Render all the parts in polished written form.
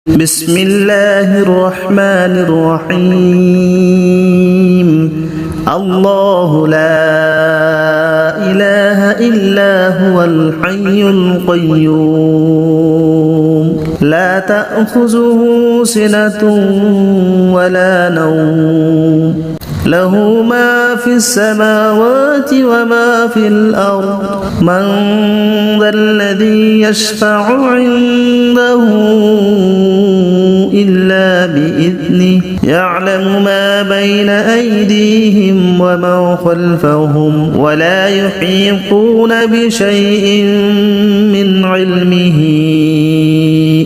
بسم الله الرحمن الرحيم الله لا إله إلا هو الحي القيوم لا تأخذه سنة ولا نوم له ما في السماوات وما في الأرض من ذا الذي يشفع عنده إلا بإذنه يعلم ما بين أيديهم وما خلفهم ولا يحيطون بشيء من علمه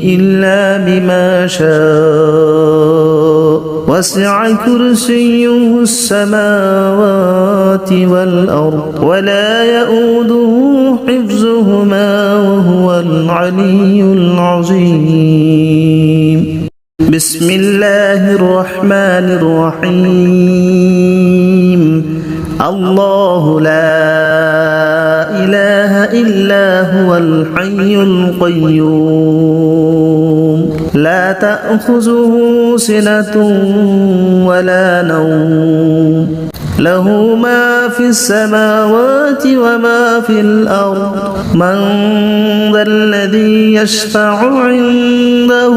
إلا بما شاء وسع كرسيه السماوات والأرض ولا يؤوده حفظهما وهو العلي العظيم بسم الله الرحمن الرحيم الله لا إله إلا هو الحي القيوم لا تأخذه سنة ولا نوم له ما في السماوات وما في الأرض من ذا الذي يشفع عنده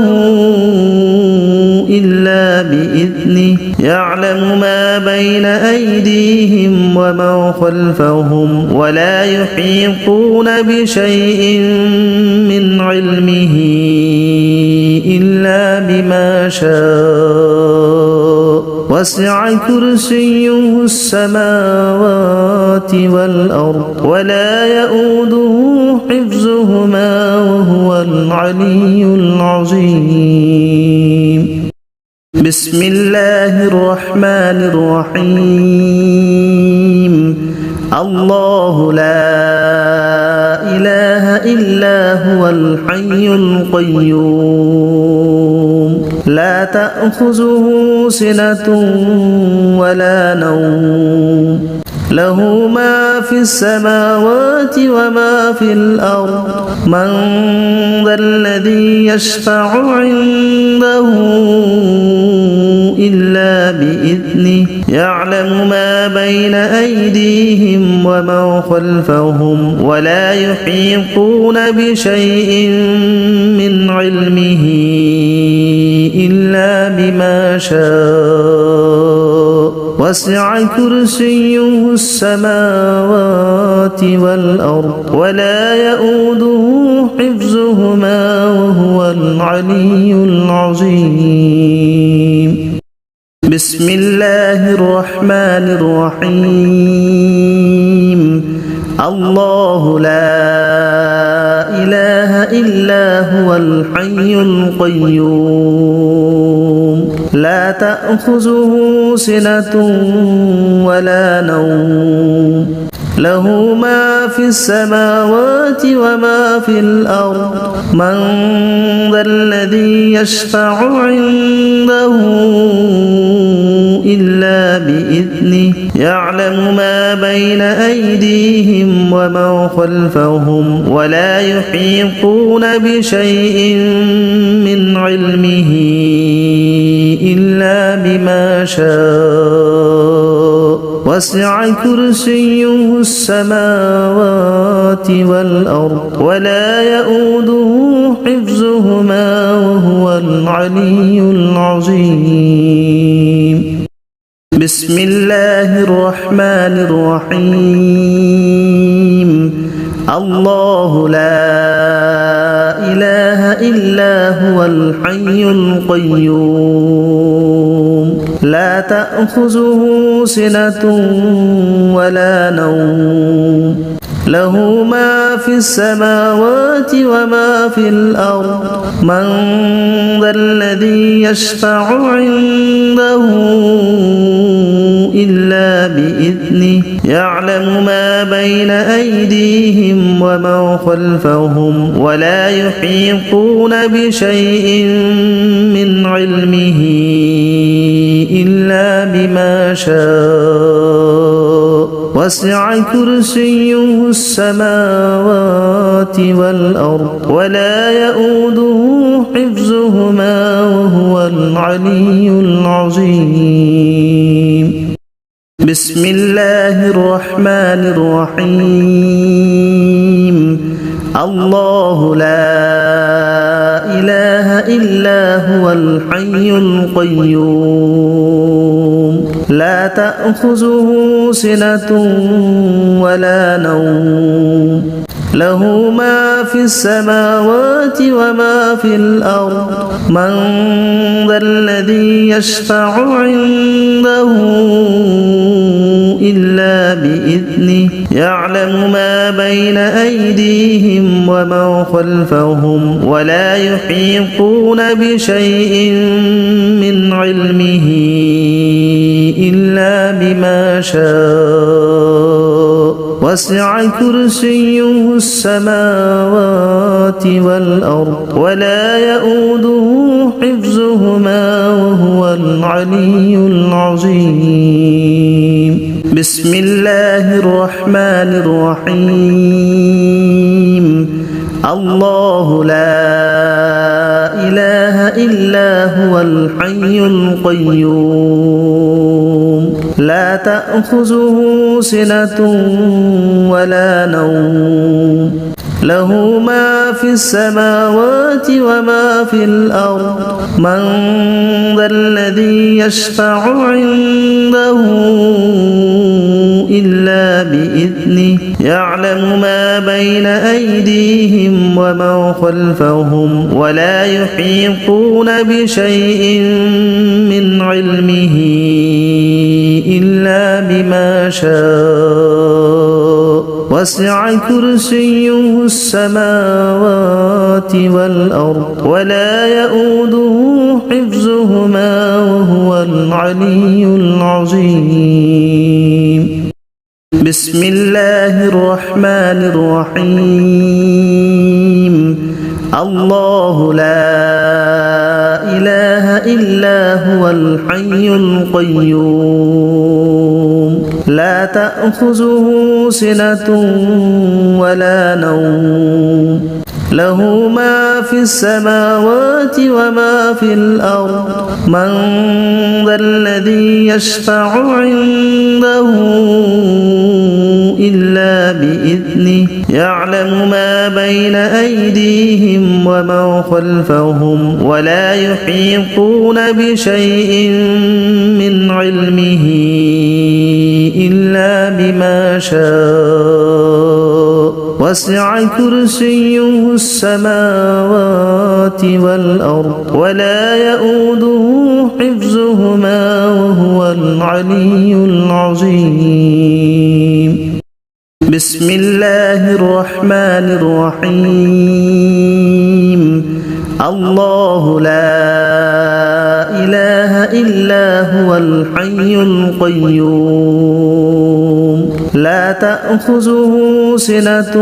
إلا بإذنه يعلم ما بين أيديهم وما خلفهم ولا يحيطون بشيء من علمه إلا بما شاء وسع كرسيه السماوات والأرض ولا يؤوده حفظهما وهو العلي العظيم بسم الله الرحمن الرحيم الله لا إله إلا هو الحي القيوم لا تأخذه سنة ولا نوم له ما في السماوات وما في الأرض من ذا الذي يشفع عنده إلا بإذنه يعلم ما بين أيديهم وما خلفهم ولا يحيطون بشيء من علمه إلا بما شاء وسع كرسيه السماوات والأرض ولا يؤوده حفظهما وهو العلي العظيم بسم الله الرحمن الرحيم الله لا إله إلا هو الحي القيوم لا تأخذه سنة ولا نوم له ما في السماوات وما في الأرض من ذا الذي يشفع عنده إلا بإذنه يعلم ما بين أيديهم وما خلفهم ولا يحيطون بشيء من علمه إلا بما شاء وسع كرسيه السماوات والأرض ولا يؤوده حفظهما وهو العلي العظيم بسم الله الرحمن الرحيم الله لا إله إلا هو الحي القيوم لا تأخذه سنة ولا نوم له ما في السماوات وما في الأرض من ذا الذي يشفع عنده إلا بإذنه يعلم ما بين أيديهم وما خلفهم ولا يحيطون بشيء من علمه إلا بما شاء وسع كرسيه السماوات والأرض ولا يؤوده حفظهما وهو العلي العظيم. بسم الله الرحمن الرحيم. الله لا إله إلا هو الحي القيوم لا تأخذه سنة ولا نوم له ما في السماوات وما في الأرض من ذا الذي يشفع عنده إلا بإذنه يعلم ما بين أيديهم وما خلفهم ولا يحيطون بشيء من علمه إلا بما شاء وسع كرسيه السماوات والأرض ولا يؤوده حفظهما وهو العلي العظيم. بسم الله الرحمن الرحيم. الله لا إله إلا هو الحي القيوم لا تأخذه سنة ولا نوم له ما في السماوات وما في الأرض من ذا الذي يشفع عنده إلا بإذنه يعلم ما بين أيديهم وما خلفهم ولا يحيطون بشيء من علمه إلا بما شاء وسع كرسيه السماوات والأرض ولا يؤوده حفظهما وهو العلي العظيم. بسم الله الرحمن الرحيم. الله لا إله إلا هو الحي القيوم لا تأخذه سنة ولا نوم له ما في السماوات وما في الأرض من ذا الذي يشفع عنده إلا بإذنه يعلم ما بين أيديهم وما خلفهم ولا يحيطون بشيء من علمه إلا بما شاء وسع كرسيه السماوات والأرض ولا يؤوده حفظهما وهو العلي العظيم. بسم الله الرحمن الرحيم. الله لا إله إلا هو الحي القيوم لا تأخذه سنة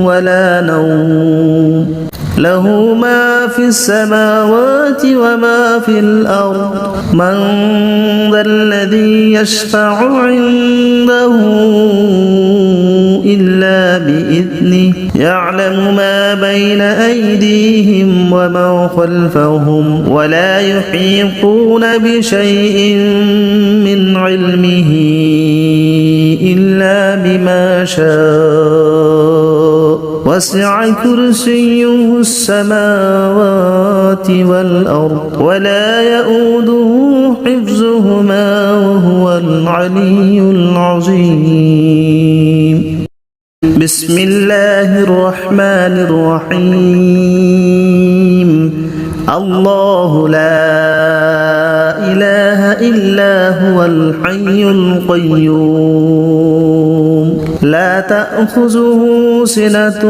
ولا نوم له ما في السماوات وما في الأرض من ذا الذي يشفع عنده إلا بإذنه يعلم ما بين أيديهم وما خلفهم ولا يحيطون بشيء من علمه إلا بما شاء وسع كرسيه السماوات والأرض ولا يؤوده حفظهما وهو العلي العظيم. بسم الله الرحمن الرحيم. الله لا إله إلا هو الحي القيوم لا تأخذه سنة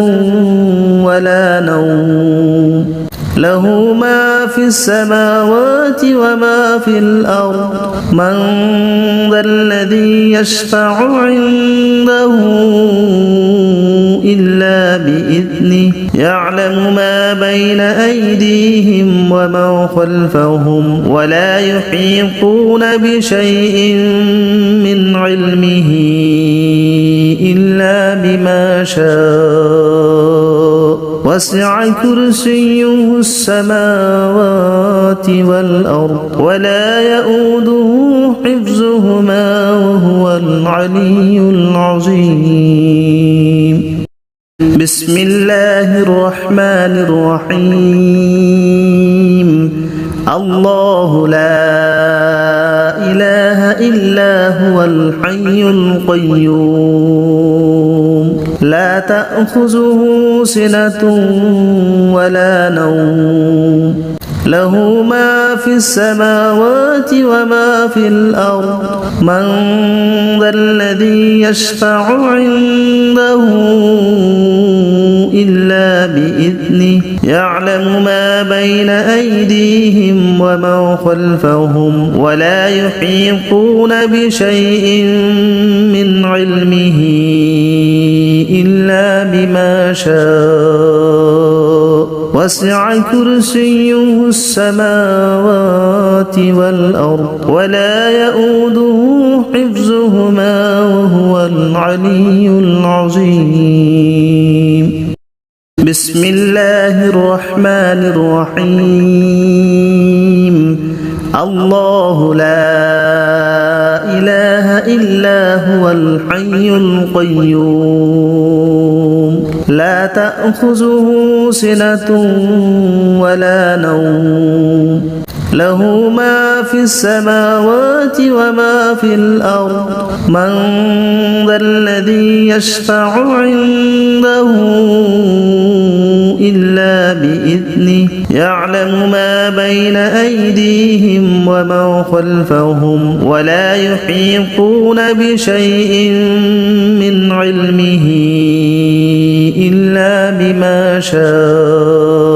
ولا نوم له ما في السماوات وما في الأرض من ذا الذي يشفع عنده إلا بإذنه يعلم ما بين أيديهم وما خلفهم ولا يحيطون بشيء من علمه إلا بما شاء وسع كرسيه السماوات والأرض ولا يؤوده حفظهما وهو العلي العظيم. بسم الله الرحمن الرحيم. الله لا إله إلا هو الحي القيوم لا تأخذه سنة ولا نوم له ما في السماوات وما في الأرض من ذا الذي يشفع عنده إلا بإذنه يعلم ما بين أيديهم وما خلفهم ولا يحيطون بشيء من علمه إلا بما شاء وسع كرسيه السماوات والأرض ولا يؤوده حفظهما وهو العلي العظيم. بسم الله الرحمن الرحيم. الله لا إله إلا هو الحي القيوم لا تأخذه سنة ولا نوم له ما في السماوات وما في الأرض من ذا الذي يشفع عنده إلا بإذنه يعلم ما بين أيديهم وما خلفهم ولا يحيطون بشيء من علمه إلا بما شاء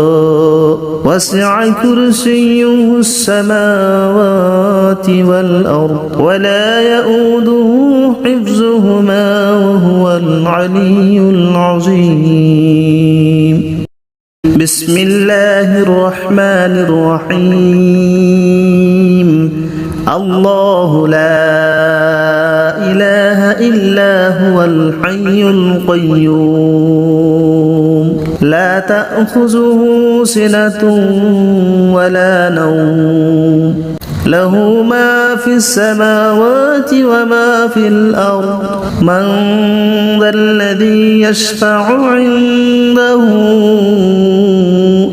وسع كرسيه السماوات والأرض ولا يؤوده حفظهما وهو العلي العظيم. بسم الله الرحمن الرحيم. الله لا إله إلا هو الحي القيوم لا تأخذه سنة ولا نوم له ما في السماوات وما في الأرض من ذا الذي يشفع عنده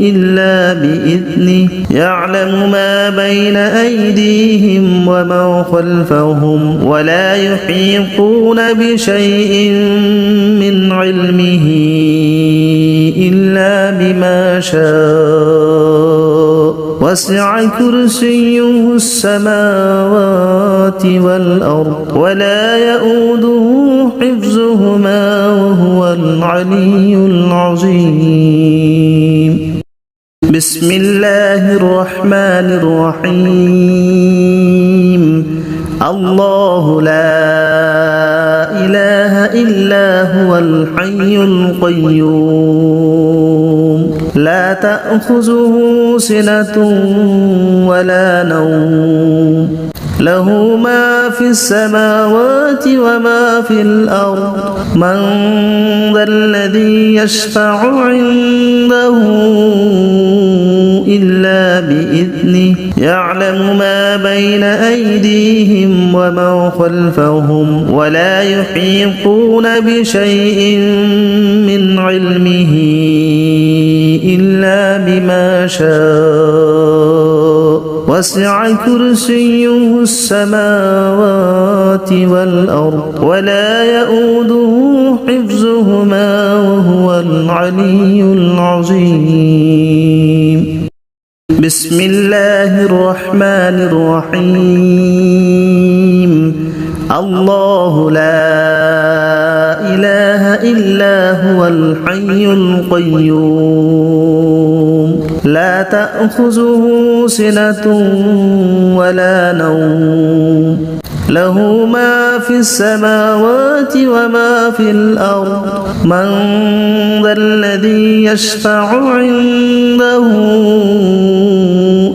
إلا بإذنه يعلم ما بين أيديهم وما خلفهم ولا يحيطون بشيء من علمه إلا بما شاء وسع كرسيه السماوات والأرض ولا يؤوده حفظهما وهو العلي العظيم. بسم الله الرحمن الرحيم. الله لا إله إلا هو الحي القيوم لا تأخذه سنة ولا نوم له ما في السماوات وما في الأرض من ذا الذي يشفع عنده إلا بإذنه يعلم ما بين أيديهم وما خلفهم ولا يحيطون بشيء من علمه إلا بما شاء وسع كرسيه السماوات والأرض ولا يؤوده حفظهما وهو العلي العظيم. بسم الله الرحمن الرحيم. الله لا إله إلا هو الحي القيوم لا تأخذه سنة ولا نوم له ما في السماوات وما في الأرض من ذا الذي يشفع عنده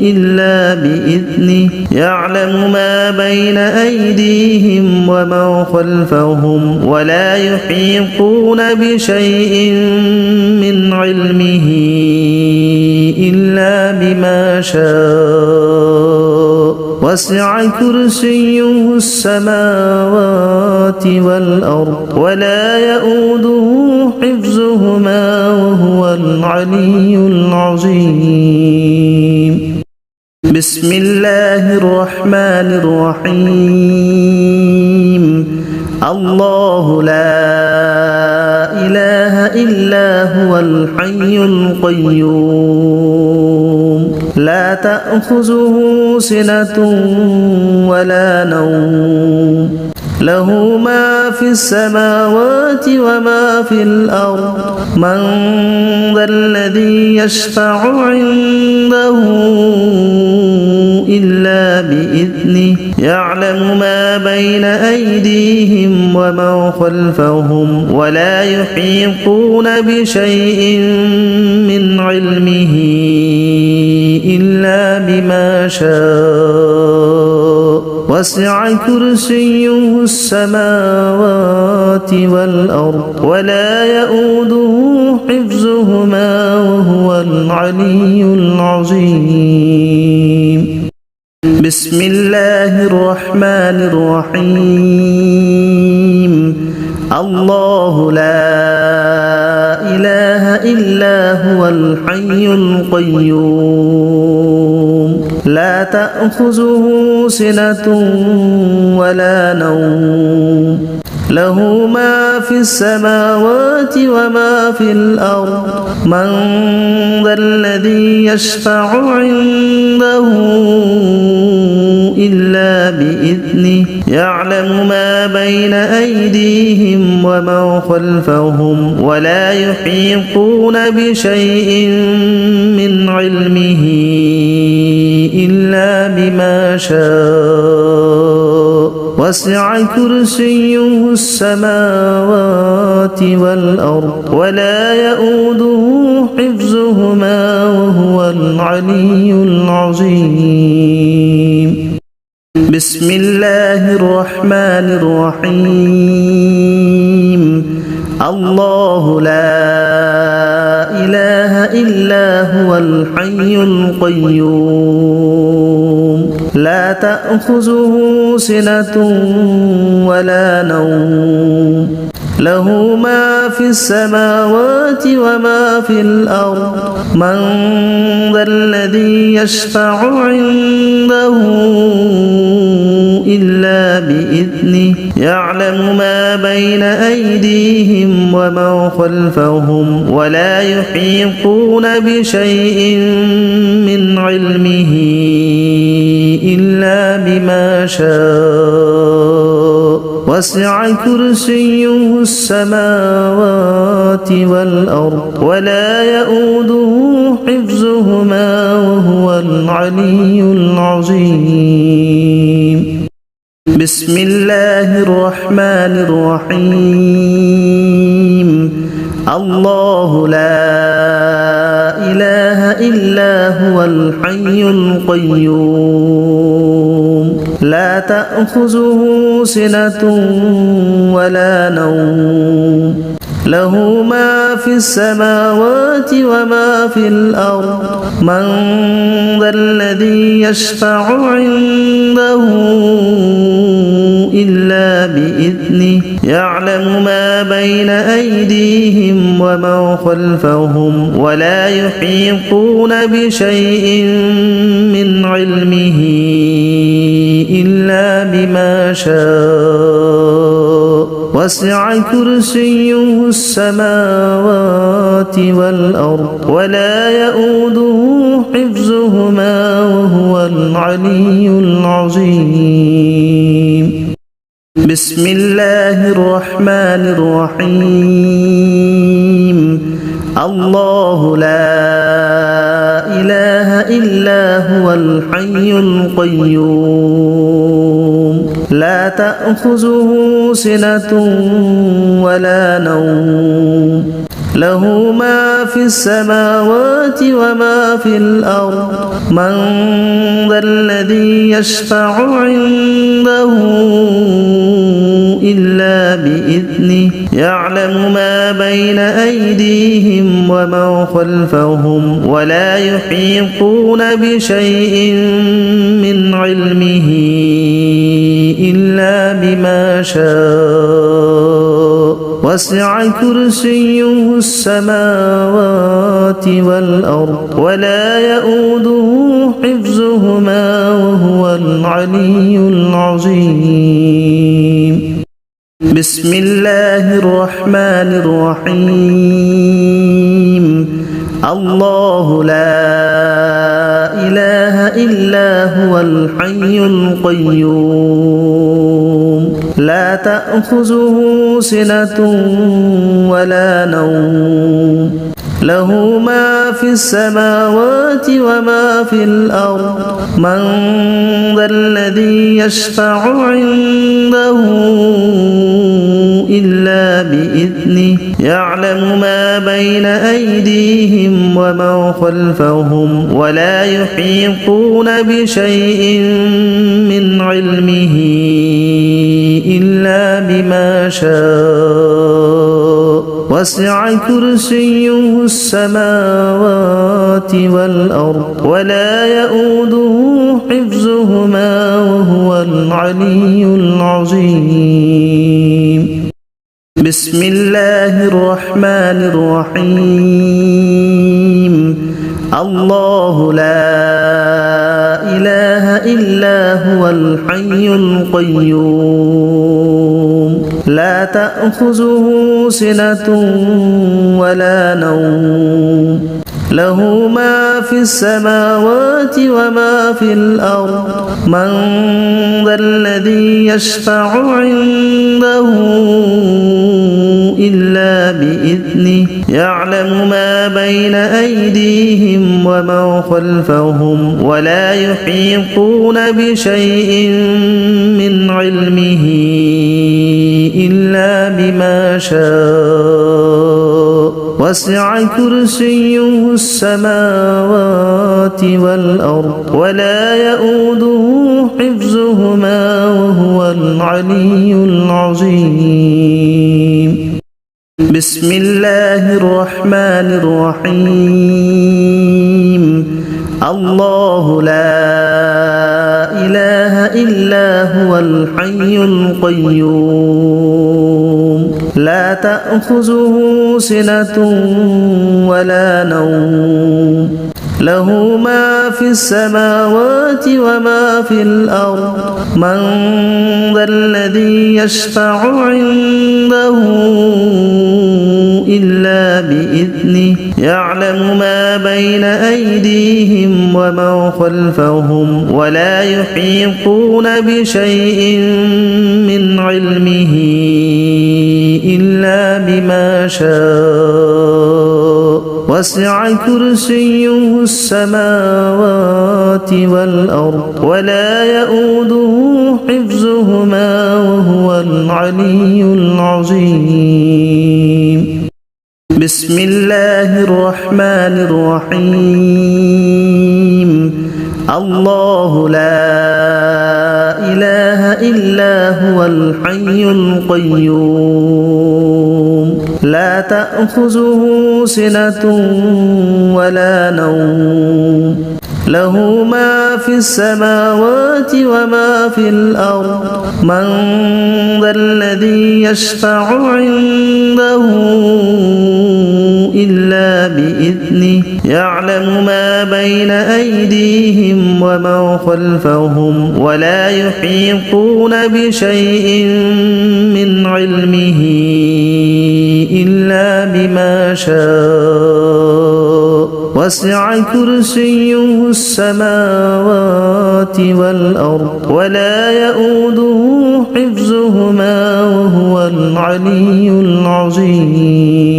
إلا بإذنه بإذنه يعلم ما بين أيديهم وما خلفهم ولا يحيطون بشيء من علمه إلا بما شاء وسع كرسيه السماوات والأرض ولا يؤوده حفظهما وهو العلي العظيم. بسم الله الرحمن الرحيم. الله لا إله إلا هو الحي القيوم لا تأخذه سنة ولا نوم له ما في السماوات وما في الأرض من ذا الذي يشفع عنده إلا بإذنه يعلم ما بين أيديهم وما خلفهم ولا يحيطون بشيء من علمه إلا بما شاء وسع كرسيه السماوات والأرض ولا يؤوده حفظهما وهو العلي العظيم. بسم الله الرحمن الرحيم. الله لا إله إلا هو الحي القيوم لا تأخذه سنة ولا نوم له ما في السماوات وما في الأرض من ذا الذي يشفع عنده إلا بإذنه يعلم ما بين أيديهم وما خلفهم ولا يحيطون بشيء من علمه إلا بما شاء وسع كرسيه السماوات والأرض ولا يؤوده حفظهما وهو العلي العظيم. بسم الله الرحمن الرحيم. الله لا إله إلا هو الحي القيوم لا تأخذه سنة ولا نوم له ما في السماوات وما في الأرض من ذا الذي يشفع عنده إلا بإذنه يعلم ما بين أيديهم وما خلفهم ولا يحيطون بشيء من علمه إلا بما شاء وسع كرسيه السماوات والأرض ولا يؤوده حفظهما وهو العلي العظيم. بسم الله الرحمن الرحيم. الله لا إله إلا هو الحي القيوم لا تأخذه سنة ولا نوم له ما في السماوات وما في الأرض من ذا الذي يشفع عنده إلا بإذنه يعلم ما بين أيديهم وما خلفهم ولا يحيطون بشيء من علمه إلا بما شاء وسع كرسيه السماوات والأرض ولا يؤوده حفظهما وهو العلي العظيم. بسم الله الرحمن الرحيم. الله لا إله إلا هو الحي القيوم لا تأخذه سنة ولا نوم له ما في السماوات وما في الأرض من ذا الذي يشفع عنده إلا بإذنه يعلم ما بين أيديهم وما خلفهم ولا يحيطون بشيء من علمه إلا بما شاء وسع كرسيه السماوات والأرض ولا يؤوده حفظهما وهو العلي العظيم بسم الله الرحمن الرحيم الله لا إله إلا هو الحي القيوم لا تأخذه سنة ولا نوم له ما في السماوات وما في الأرض من ذا الذي يشفع عنده إلا بإذنه يعلم ما بين أيديهم وما خلفهم ولا يحيطون بشيء من علمه إلا بما شاء وسع كرسيه السماوات والأرض ولا يؤوده حفظهما وهو العلي العظيم بسم الله الرحمن الرحيم الله لا إله إلا هو الحي القيوم لا تأخذه سنة ولا نوم له ما في السماوات وما في الأرض من ذا الذي يشفع عنده إلا بإذنه يعلم ما بين أيديهم وما خلفهم ولا يحيطون بشيء من علمه إلا بما شاء وسع كرسيه السماوات والأرض ولا يؤوده حفظهما وهو العلي العظيم بسم الله الرحمن الرحيم الله لا إله إلا هو الحي القيوم لا تأخذه سنة ولا نوم له ما في السماوات وما في الأرض من ذا الذي يشفع عنده إلا بإذنه يعلم ما بين أيديهم وما خلفهم ولا يحيطون بشيء من علمه إلا بما شاء وسع كرسيه السماوات والأرض ولا يؤوده حفظهما وهو العلي العظيم بسم الله الرحمن الرحيم الله لا إله إلا هو الحي القيوم لا تأخذه سنة ولا نوم له ما في السماوات وما في الأرض من ذا الذي يشفع عنده إلا بإذنه يعلم ما بين أيديهم وما خلفهم ولا يحيطون بشيء من علمه إلا بما شاء وسع كرسيه السماوات والأرض ولا يؤوده حفظهما وهو العلي العظيم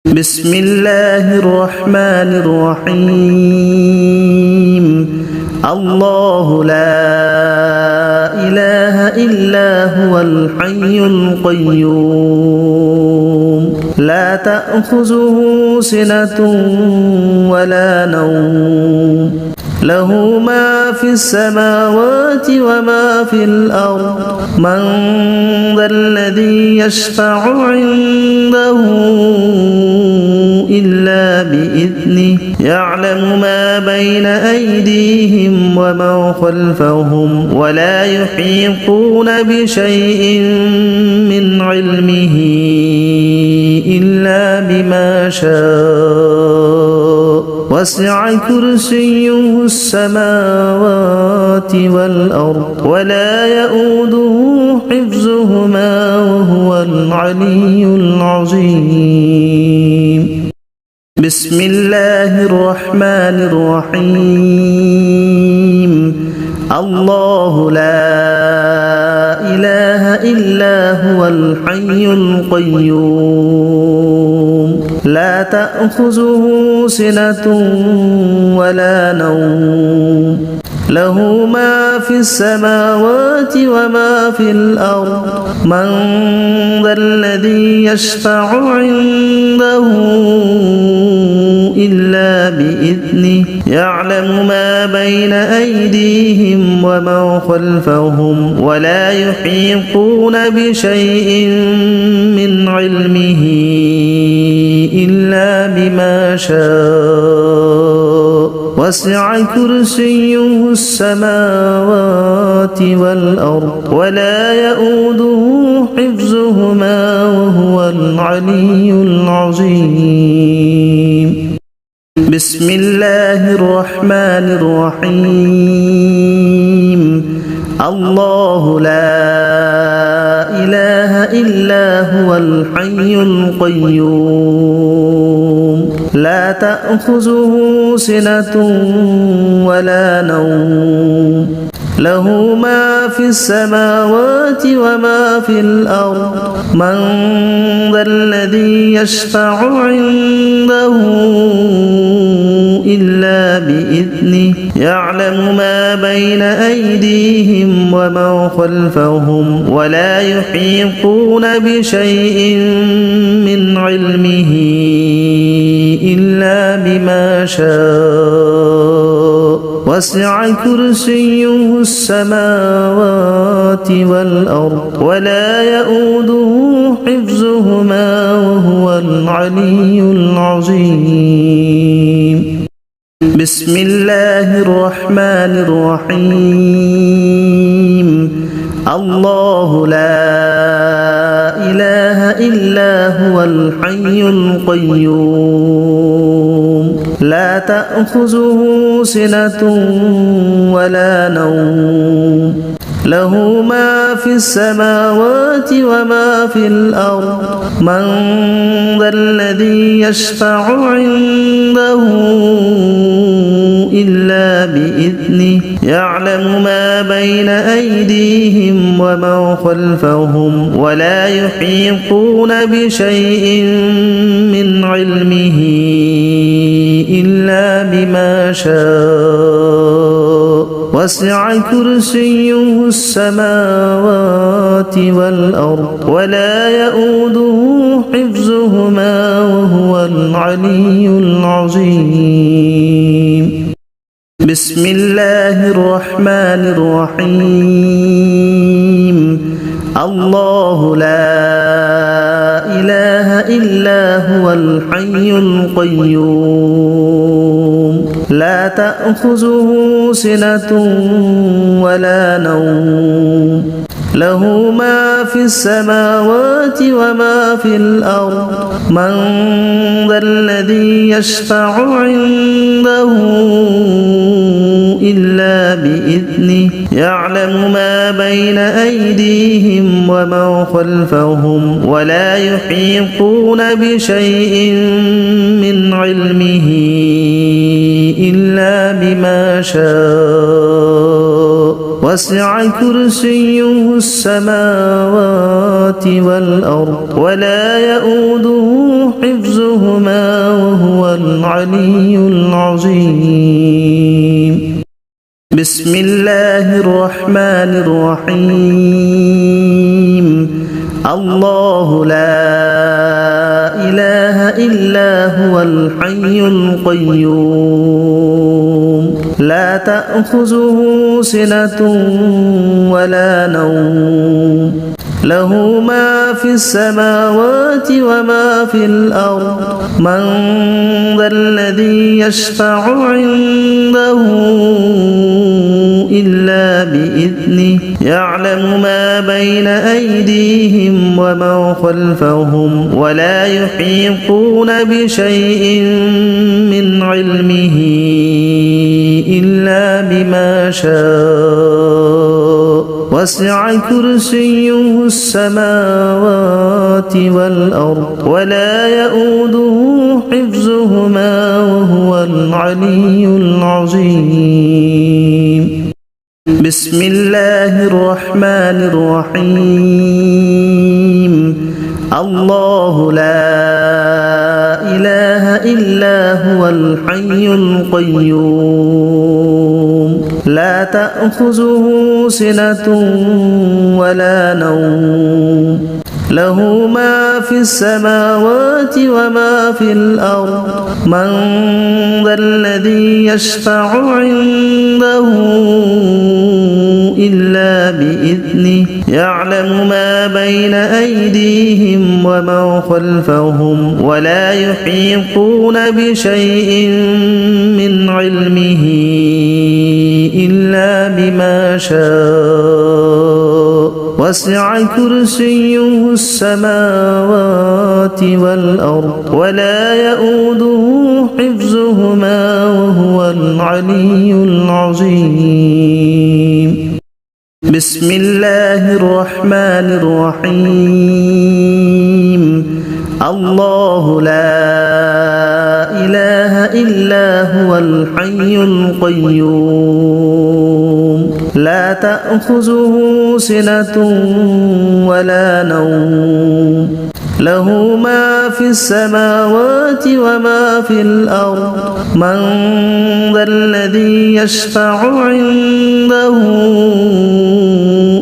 بسم الله الرحمن الرحيم الله لا إله إلا هو الحي القيوم لا تأخذه سنة ولا نوم له ما في السماوات وما في الأرض من ذا الذي يشفع عنده إلا بإذنه يعلم ما بين أيديهم وما خلفهم ولا يحيطون بشيء من علمه إلا بما شاء وسع كرسيه السماوات والأرض ولا يؤوده حفظهما وهو العلي العظيم بسم الله الرحمن الرحيم الله لا إله إلا هو الحي القيوم لا تأخذه سنة ولا نوم له ما في السماوات وما في الأرض من ذا الذي يشفع عنده إلا بإذنه يعلم ما بين أيديهم وما خلفهم ولا يحيطون بشيء من علمه إلا بما شاء وسع كرسيه السماوات والأرض ولا يؤوده حفظهما وهو العلي العظيم بسم الله الرحمن الرحيم الله لا إله إلا هو الحي القيوم لا تأخذه سنة ولا نوم له ما في السماوات وما في الأرض من ذا الذي يشفع عنده إلا بإذنه يعلم ما بين أيديهم وما خلفهم ولا يحيطون بشيء من علمه إلا بما شاء وسع كرسيه السماوات والأرض ولا يؤوده حفظهما وهو العلي العظيم بسم الله الرحمن الرحيم الله لا إله إلا هو الحي القيوم لا تأخذه سنة ولا نوم له ما في السماوات وما في الأرض من ذا الذي يشفع عنده إلا بإذنه يعلم ما بين أيديهم وما خلفهم ولا يحيطون بشيء من علمه إلا بما شاء وسع كرسيه السماوات والأرض ولا يؤوده حفظهما وهو العلي العظيم بسم الله الرحمن الرحيم الله لا إله إلا هو الحي القيوم لا تأخذه سنة ولا نوم له ما في السماوات وما في الأرض من ذا الذي يشفع عنده إلا بإذنه يعلم ما بين أيديهم وما خلفهم ولا يحيطون بشيء من علمه إلا بما شاء وسع كرسيه السماوات والأرض ولا يؤوده حفظهما وهو العلي العظيم بسم الله الرحمن الرحيم الله لا إله إلا هو الحي القيوم لا تأخذه سنة ولا نوم له ما في السماوات وما في الأرض من ذا الذي يشفع عنده إلا بإذنه يعلم ما بين أيديهم وما خلفهم ولا يحيطون بشيء من علمه إلا بما شاء وسع كرسيه السماوات والأرض ولا يؤوده حفظهما وهو العلي العظيم بسم الله الرحمن الرحيم الله لا إله إلا هو الحي القيوم لا تأخذه سنة ولا نوم له ما في السماوات وما في الأرض من ذا الذي يشفع عنده إلا بإذنه يعلم ما بين أيديهم وما خلفهم ولا يحيطون بشيء من علمه إلا بما شاء وسع كرسيه السماوات والأرض ولا يؤوده حفظهما وهو العلي العظيم بسم الله الرحمن الرحيم الله لا إله إلا هو الحي القيوم لا تأخذه سنة ولا نوم له ما في السماوات وما في الأرض من ذا الذي يشفع عنده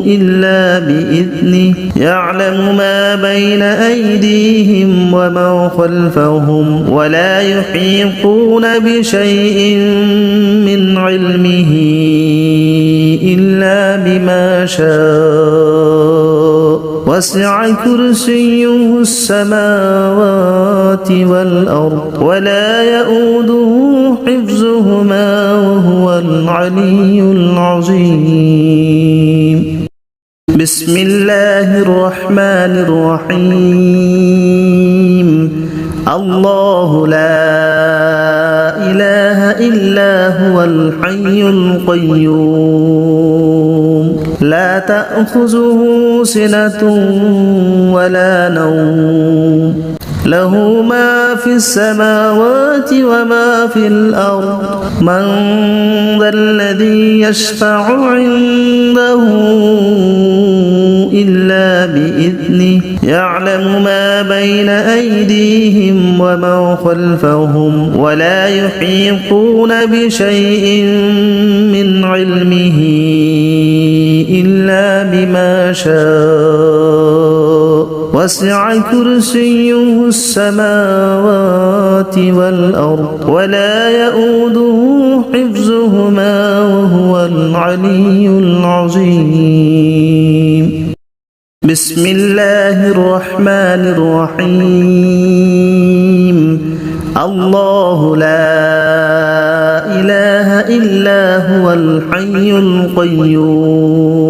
إلا بإذنه يعلم ما بين أيديهم وما خلفهم ولا يحيطون بشيء من علمه إلا بما شاء وسع كرسيه السماوات والأرض ولا يؤوده حفظهما وهو العلي العظيم بسم الله الرحمن الرحيم الله لا إله إلا هو الحي القيوم لا تأخذه سنة ولا نوم له ما في السماوات وما في الأرض من ذا الذي يشفع عنده إلا بإذنه يعلم ما بين أيديهم وما خلفهم ولا يحيطون بشيء من علمه إلا بما شاء وسع كرسيه السماوات والأرض ولا يؤوده حفظهما وهو العلي العظيم بسم الله الرحمن الرحيم الله لا إله إلا هو الحي القيوم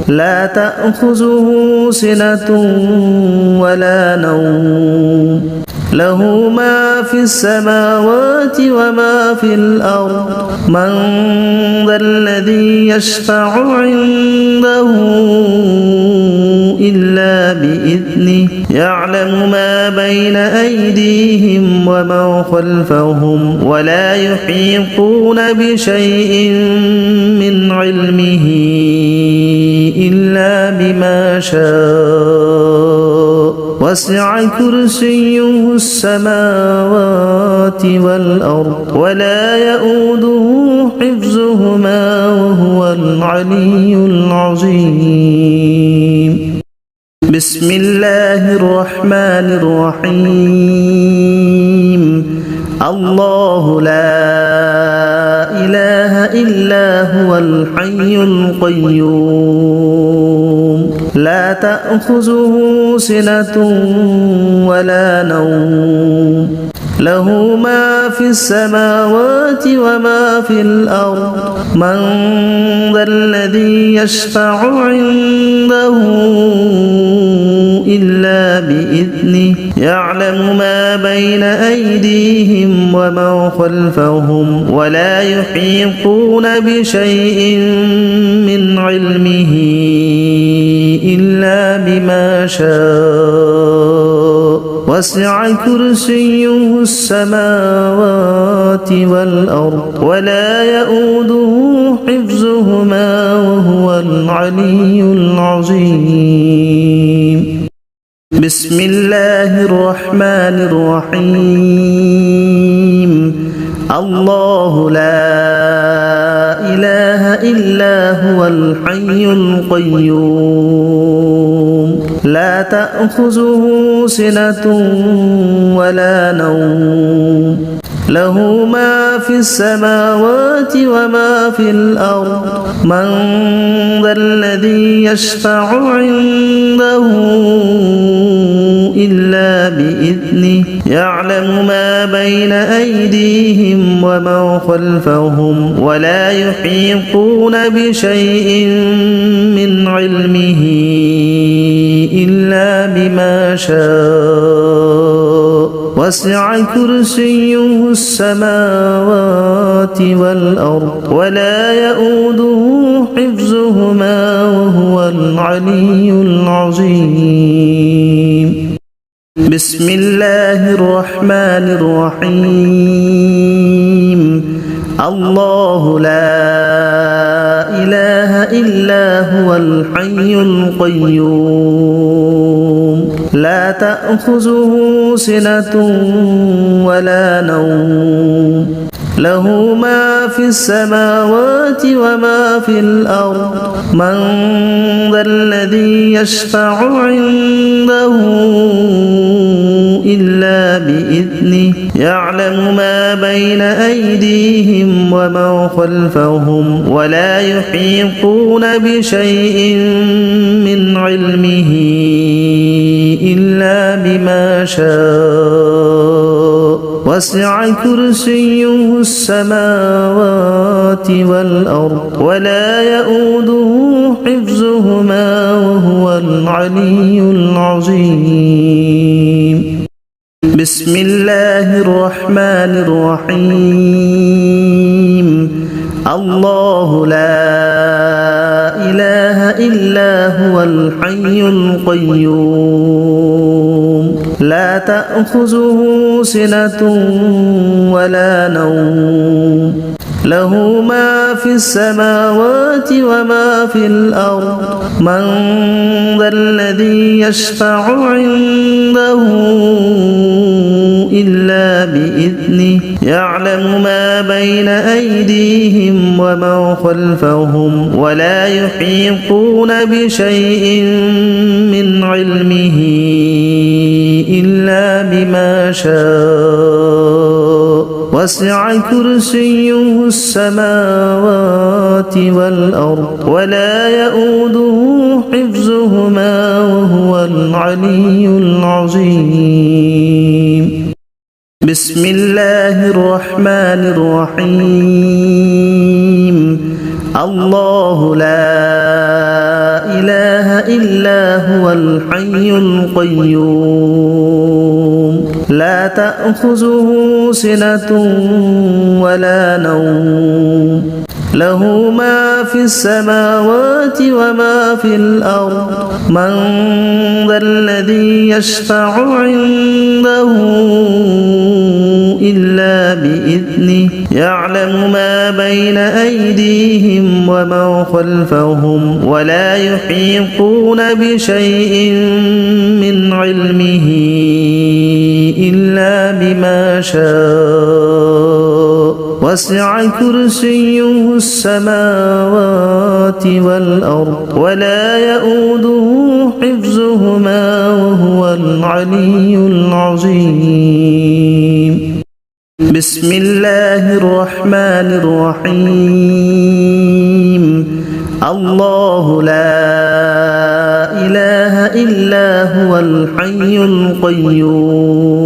لا تأخذه سنة ولا نوم له ما في السماوات وما في الأرض من ذا الذي يشفع عنده إلا بإذنه يعلم ما بين أيديهم وما خلفهم ولا يحيطون بشيء من علمه إلا بما شاء وسع كرسيه السماوات والأرض ولا يؤوده حفظهما وهو العلي العظيم بسم الله الرحمن الرحيم الله لا إله إلا هو الحي القيوم لا تأخذه سنة ولا نوم له ما في السماوات وما في الأرض من ذا الذي يشفع عنده إلا بإذنه يعلم ما بين أيديهم وما خلفهم ولا يحيطون بشيء من علمه إلا بما شاء وسع كرسيه السماوات والأرض ولا يؤوده حفظهما وهو العلي العظيم بسم الله الرحمن الرحيم الله لا إله إلا هو الحي القيوم لا تأخذه سنة ولا نوم له ما في السماوات وما في الأرض من ذا الذي يشفع عنده إلا بإذنه يعلم ما بين أيديهم وما خلفهم ولا يحيطون بشيء من علمه إلا بما شاء وسع كرسيه السماوات والأرض ولا يؤوده حفظهما وهو العلي العظيم بسم الله الرحمن الرحيم الله لا إله إلا هو الحي القيوم لا تأخذه سنة ولا نوم له ما في السماوات وما في الأرض من ذا الذي يشفع عنده إلا بإذنه يعلم ما بين أيديهم وما خلفهم ولا يحيطون بشيء من علمه إلا بما شاء وسع كرسيه السماوات والأرض ولا يؤوده حفظهما وهو العلي العظيم بسم الله الرحمن الرحيم الله لا إله إلا هو الحي القيوم لا تأخذه سنة ولا نوم له ما في السماوات وما في الأرض من ذا الذي يشفع عنده إلا بإذنه يعلم ما بين أيديهم وما خلفهم ولا يحيطون بشيء من علمه إلا بما شاء وسع كرسيه السماوات والأرض ولا يؤوده حفظهما وهو العلي العظيم بسم الله الرحمن الرحيم الله لا إله إلا هو الحي القيوم لا تأخذه سنة ولا نوم له ما في السماوات وما في الأرض من ذا الذي يشفع عنده إلا بإذنه يعلم ما بين أيديهم وما خلفهم ولا يحيطون بشيء من علمه إلا بما شاء وسع كرسيه السماوات والأرض ولا يؤوده حفظهما وهو العلي العظيم بسم الله الرحمن الرحيم الله لا إله إلا هو الحي القيوم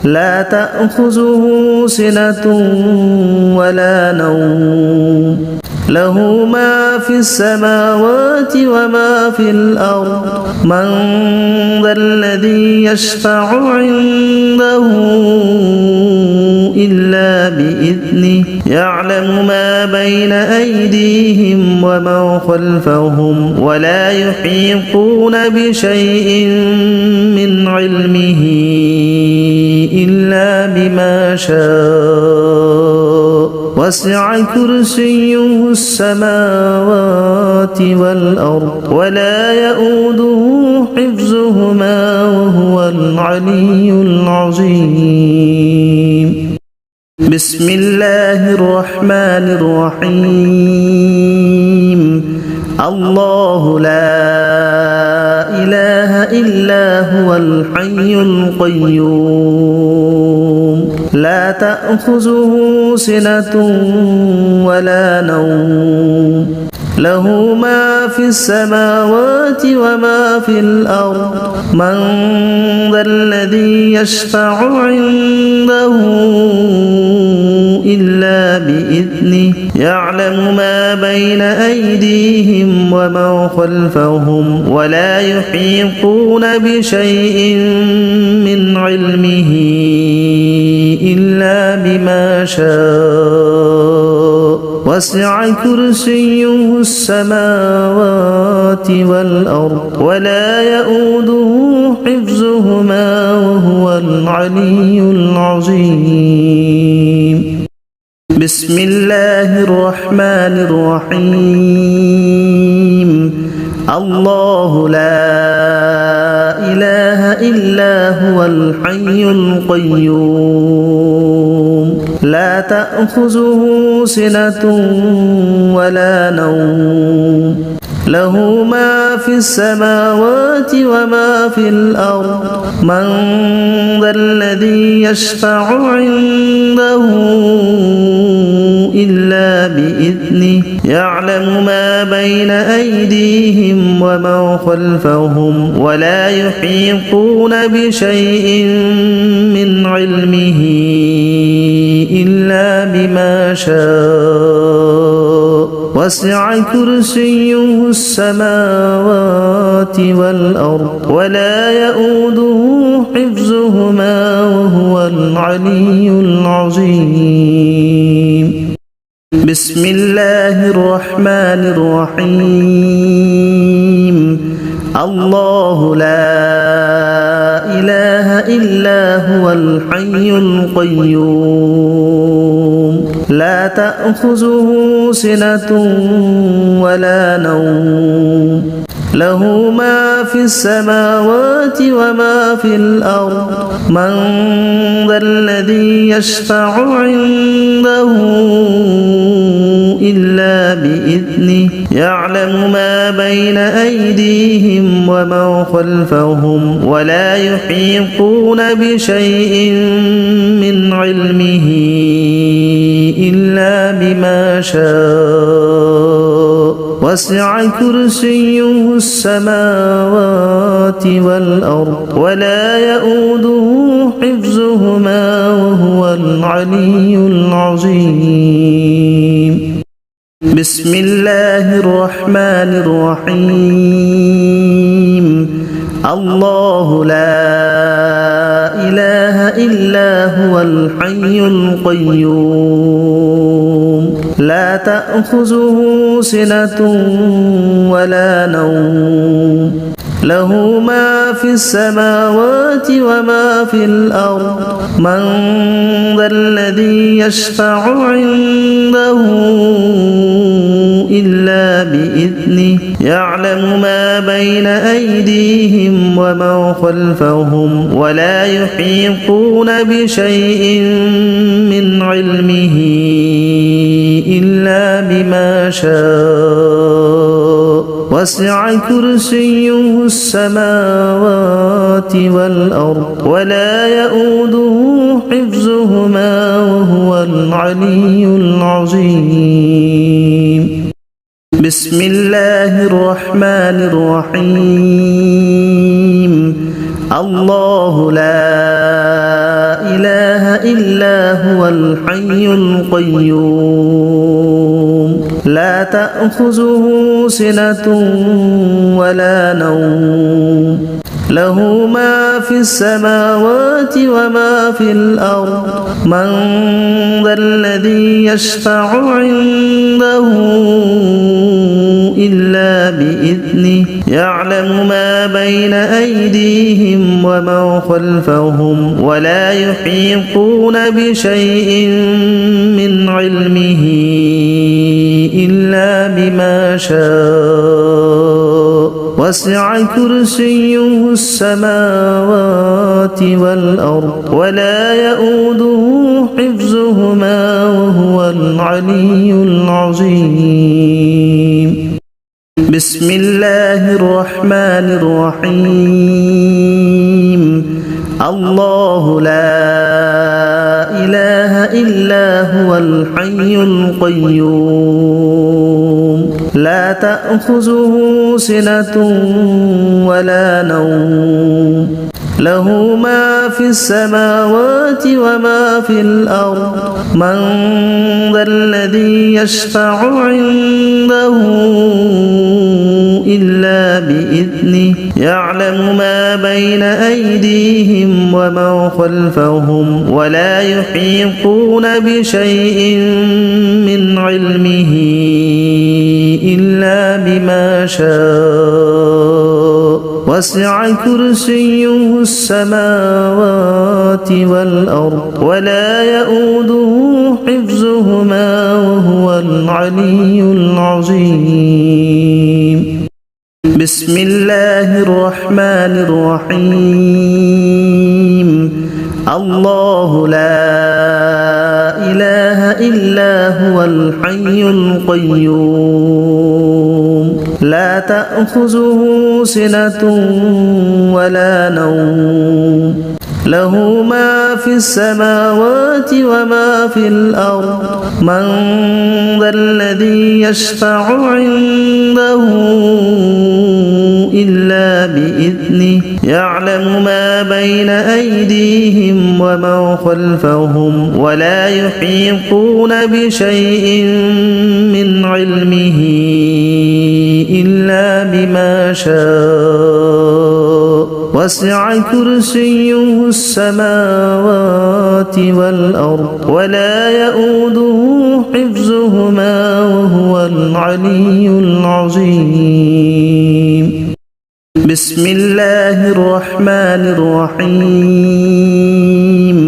لا تأخذه سنة ولا نوم له ما في السماوات وما في الأرض من ذا الذي يشفع عنده إلا بإذنه يعلم ما بين أيديهم وما خلفهم ولا يحيطون بشيء من علمه إلا بما شاء وسع كرسيه السماوات والأرض ولا يؤوده حفظهما وهو العلي العظيم بسم الله الرحمن الرحيم الله لا إله إلا هو الحي القيوم لا تأخذه سنة ولا نوم له ما في السماوات وما في الأرض من ذا الذي يشفع عنده إلا بإذنه يعلم ما بين أيديهم وما خلفهم ولا يحيطون بشيء من علمه إلا بما شاء وسع كرسيه السماوات والأرض ولا يؤوده حفظهما وهو العلي العظيم بسم الله الرحمن الرحيم الله لا إله إلا هو الحي القيوم لا تأخذه سنة ولا نوم له ما في السماوات وما في الأرض من ذا الذي يشفع عنده إلا بإذنه يعلم ما بين أيديهم وما خلفهم ولا يحيطون بشيء من علمه إلا بما شاء وسع كرسيه السماوات والأرض ولا يؤوده حفظهما وهو العلي العظيم بسم الله الرحمن الرحيم الله لا إله إلا هو الحي القيوم لا تأخذه سنة ولا نوم له ما في السماوات وما في الأرض من ذا الذي يشفع عنده إلا بإذنه يعلم ما بين أيديهم وما خلفهم ولا يحيطون بشيء من علمه إلا بما شاء وسع كرسيه السماوات والأرض ولا يؤوده حفظهما وهو العلي العظيم بسم الله الرحمن الرحيم الله لا إله إلا هو الحي القيوم لا تأخذه سنة ولا نوم له ما في السماوات وما في الأرض من ذا الذي يشفع عنده إلا بإذنه يعلم ما بين أيديهم ومن خلفهم ولا يحيطون بشيء من علمه إلا بما شاء وسع كرسيه السماوات والأرض ولا يؤوده حفظهما وهو العلي العظيم. بسم الله الرحمن الرحيم. الله لا إله إلا هو الحي القيوم لا تأخذه سنة ولا نوم له ما في السماوات وما في الأرض من ذا الذي يشفع عنده إلا بإذنه يعلم ما بين أيديهم ومن خلفهم ولا يحيطون بشيء من علمه إلا بما شاء وسع كرسيه السماوات والأرض ولا يؤوده حفظهما وهو العلي العظيم. بسم الله الرحمن الرحيم. الله لا إله إلا هو الحي القيوم لا تأخذه سنة ولا نوم له ما في السماوات وما في الأرض من ذا الذي يشفع عنده إلا بإذنه يعلم ما بين أيديهم ومن خلفهم ولا يحيطون بشيء من علمه إلا بما شاء وسع كرسيه السماوات والأرض ولا يؤوده حفظهما وهو العلي العظيم. بسم الله الرحمن الرحيم. الله لا إله إلا هو الحي القيوم لا تأخذه سنة ولا نوم له ما في السماوات وما في الأرض من ذا الذي يشفع عنده إلا بإذنه يعلم ما بين أيديهم ومن خلفهم ولا يحيطون بشيء من علمه إلا بما شاء وسع كرسيه السماوات والأرض ولا يؤوده حفظهما وهو العلي العظيم. بسم الله الرحمن الرحيم.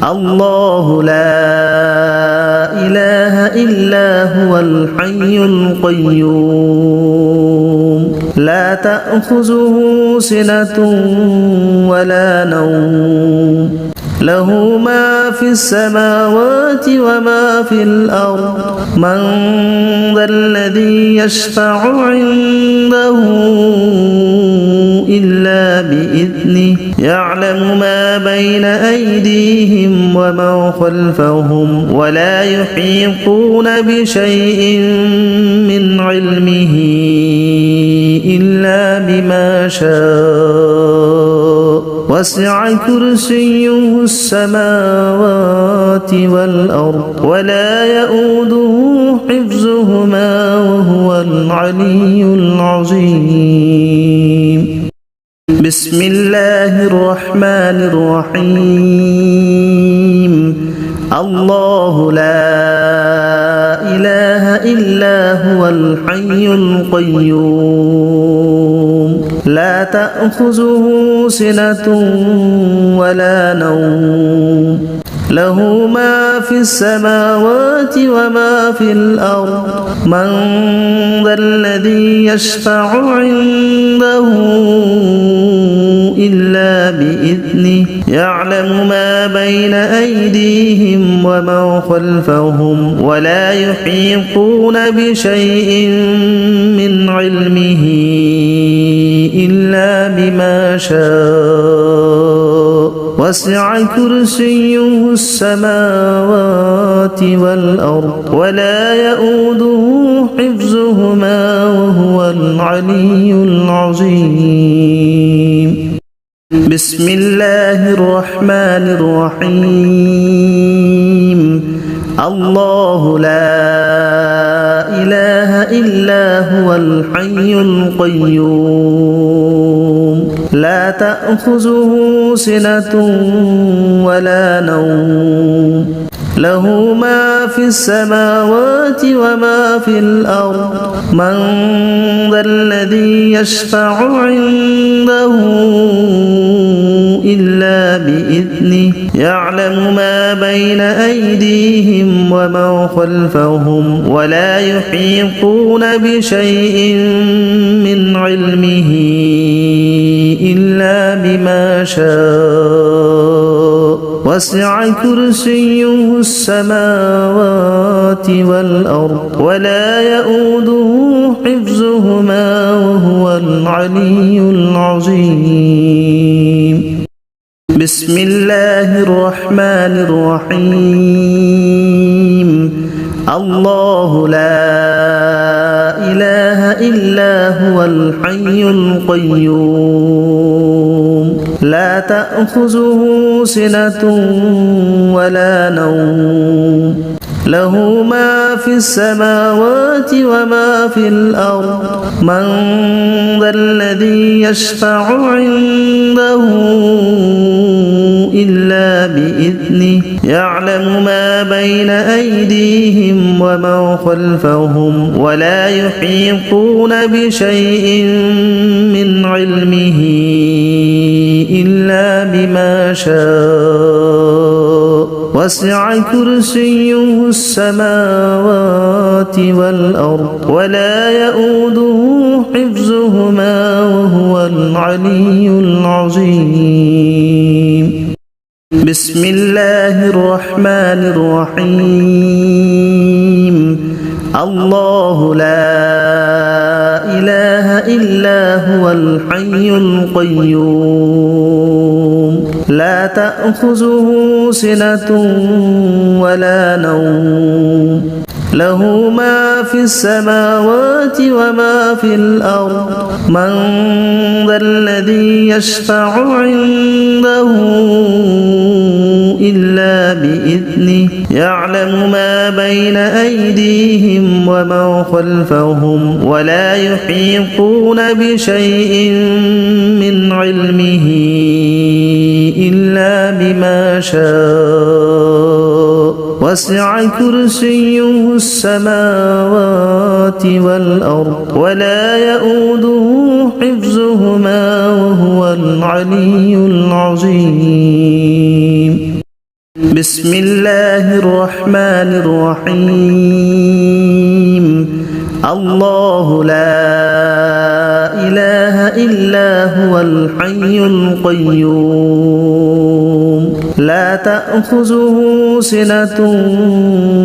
الله لا إله إلا هو الحي القيوم لا تأخذه سنة ولا نوم له ما في السماوات وما في الأرض من ذا الذي يشفع عنده إلا بإذنه يعلم ما بين أيديهم ومن خلفهم ولا يحيطون بشيء من علمه إلا بما شاء وسع كرسيه السماوات والأرض ولا يؤوده حفظهما وهو العلي العظيم. بسم الله الرحمن الرحيم. الله لا إله إلا هو الحي القيوم لا تأخذه سنة ولا نوم له ما في السماوات وما في الأرض من ذا الذي يشفع عنده إلا بإذنه يعلم ما بين أيديهم وما خلفهم ولا يحيطون بشيء من علمه إلا بما شاء وسع كرسيه السماوات والأرض ولا يؤوده حفظهما وهو العلي العظيم بسم الله الرحمن الرحيم الله لا إله إلا هو الحي القيوم لا تأخذه سنة ولا نوم له ما في السماوات وما في الأرض من ذا الذي يشفع عنده إلا بإذنه يعلم ما بين أيديهم وما خلفهم ولا يحيطون بشيء من علمه إلا بما شاء وسع كرسيه السماوات والأرض ولا يؤوده حفظهما وهو العلي العظيم بسم الله الرحمن الرحيم الله لا إله إلا هو الحي القيوم لا تأخذه سنة ولا نوم له ما في السماوات وما في الأرض من ذا الذي يشفع عنده إلا بإذنه يعلم ما بين أيديهم وما خلفهم ولا يحيطون بشيء من علمه إلا بما شاء وسع كرسيه السماوات والأرض ولا يؤوده حفظهما وهو العلي العظيم بسم الله الرحمن الرحيم الله لا إله إلا هو الحي القيوم لا تأخذه سنة ولا نوم له ما في السماوات وما في الأرض من ذا الذي يشفع عنده إلا بإذنه يعلم ما بين أيديهم وما خلفهم ولا يحيطون بشيء من علمه إلا بما شاء وسع كرسيه السماوات والأرض ولا يؤوده حفظهما وهو العلي العظيم بسم الله الرحمن الرحيم الله لا إله إلا هو الحي القيوم لا تأخذه سنة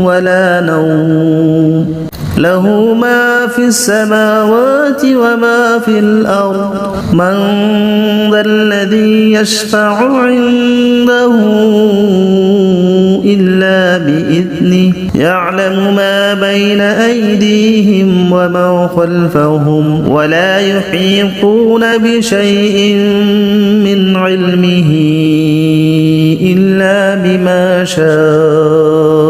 ولا نوم له ما في السماوات وما في الأرض من ذا الذي يشفع عنده إلا بإذنه يعلم ما بين أيديهم وما خلفهم ولا يحيطون بشيء من علمه إلا بما شاء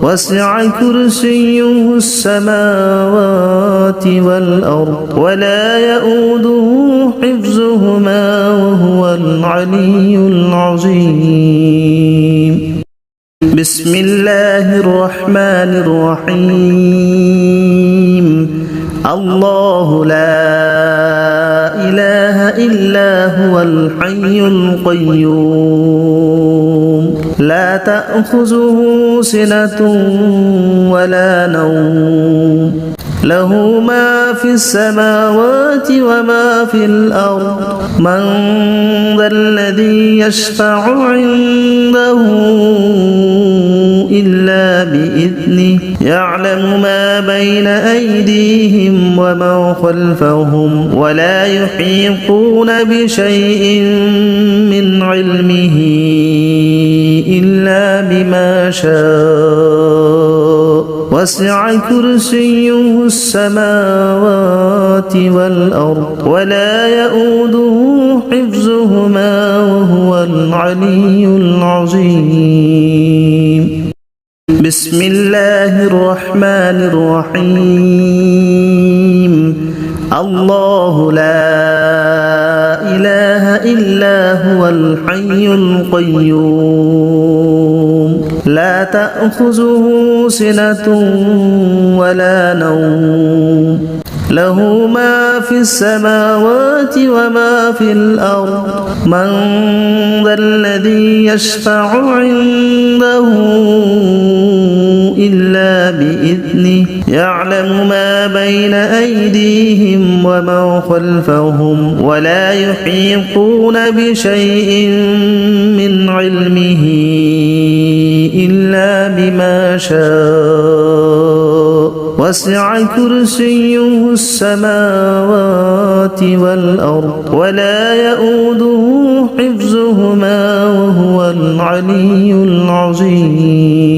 وسع كرسيه السماوات والأرض ولا يؤوده حفظهما وهو العلي العظيم بسم الله الرحمن الرحيم الله لا إله إلا هو الحي القيوم لا تأخذه سنة ولا نوم له ما في السماوات وما في الأرض من ذا الذي يشفع عنده إلا بإذنه يعلم ما بين أيديهم وما خلفهم ولا يحيطون بشيء من علمه إلا بما شاء وسع كرسيه السماوات والأرض ولا يؤوده حفظهما وهو العلي العظيم بسم الله الرحمن الرحيم الله لا إله إلا هو الحي القيوم لا تأخذه سنة ولا نوم له ما في السماوات وما في الأرض من ذا الذي يشفع عنده إلا بإذنه يعلم ما بين أيديهم وما خلفهم ولا يحيطون بشيء من علمه إلا بما شاء وسع كرسيه السماوات والأرض ولا يؤوده حفظهما وهو العلي العظيم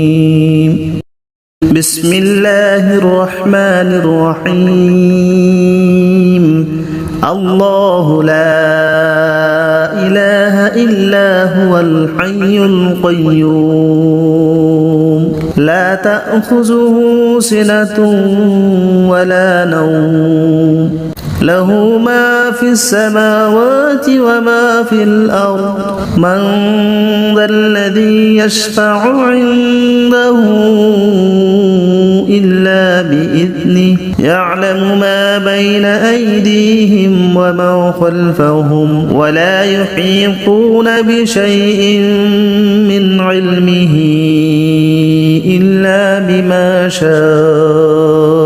بسم الله الرحمن الرحيم الله لا إله إلا هو الحي القيوم لا تأخذه سنة ولا نوم له ما في السماوات وما في الأرض من ذا الذي يشفع عنده إلا بإذنه يعلم ما بين أيديهم وما خلفهم ولا يحيطون بشيء من علمه إلا بما شاء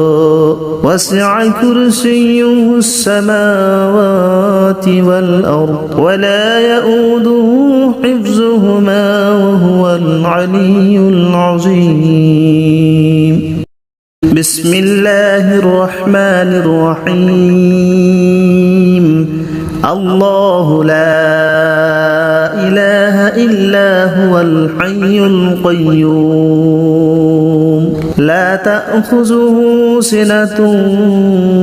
وسع كرسيه السماوات والأرض ولا يؤوده حفظهما وهو العلي العظيم بسم الله الرحمن الرحيم الله لا إله إلا هو الحي القيوم لا تأخذه سنة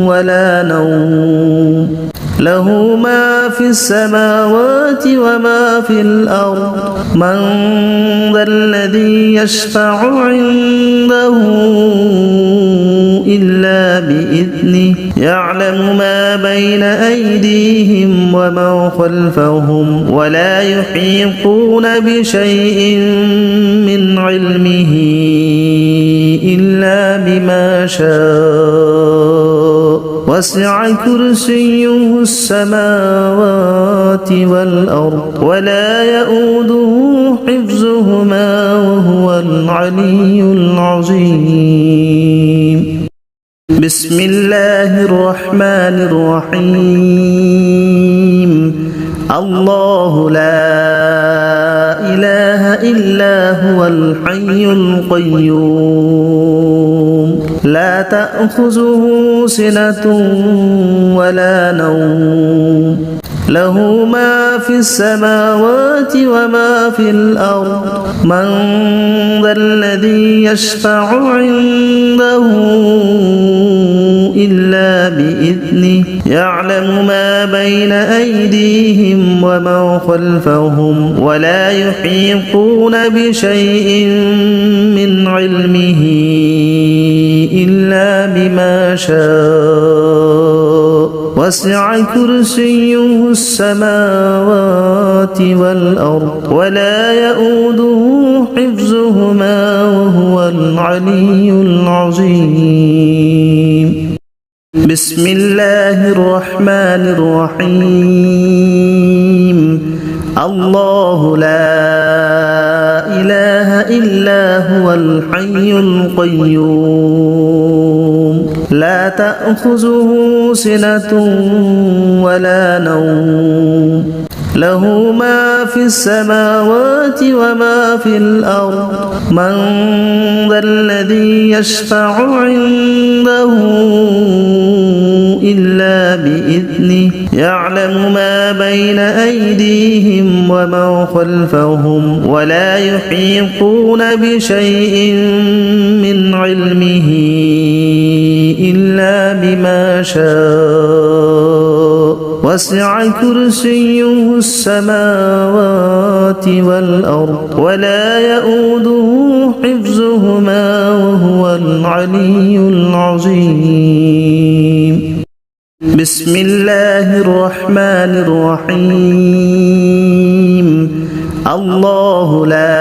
ولا نوم له ما في السماوات وما في الأرض من ذا الذي يشفع عنده إلا بإذنه يعلم ما بين أيديهم وما خلفهم ولا يحيطون بشيء من علمه إلا بما شاء وسع كرسيه السماوات والأرض ولا يؤوده حفظهما وهو العلي العظيم بسم الله الرحمن الرحيم الله لا إله إلا هو الحي القيوم لا تأخذه سنة ولا نوم له ما في السماوات وما في الأرض من ذا الذي يشفع عنده إلا بإذنه يعلم ما بين أيديهم وما خلفهم ولا يحيطون بشيء من علمه إلا بما شاء وسع كرسيه السماوات والأرض ولا يؤوده حفظهما وهو العلي العظيم بسم الله الرحمن الرحيم الله لا إلا هو الحي القيوم لا تأخذه سنة ولا نوم له ما في السماوات وما في الأرض من ذا الذي يشفع عنده إلا بإذنه يعلم ما بين أيديهم وما خلفهم ولا يحيطون بشيء من علمه إلا بما شاء وسع كرسيه السماوات والأرض ولا يؤوده حفظهما وهو العلي العظيم بسم الله الرحمن الرحيم الله لا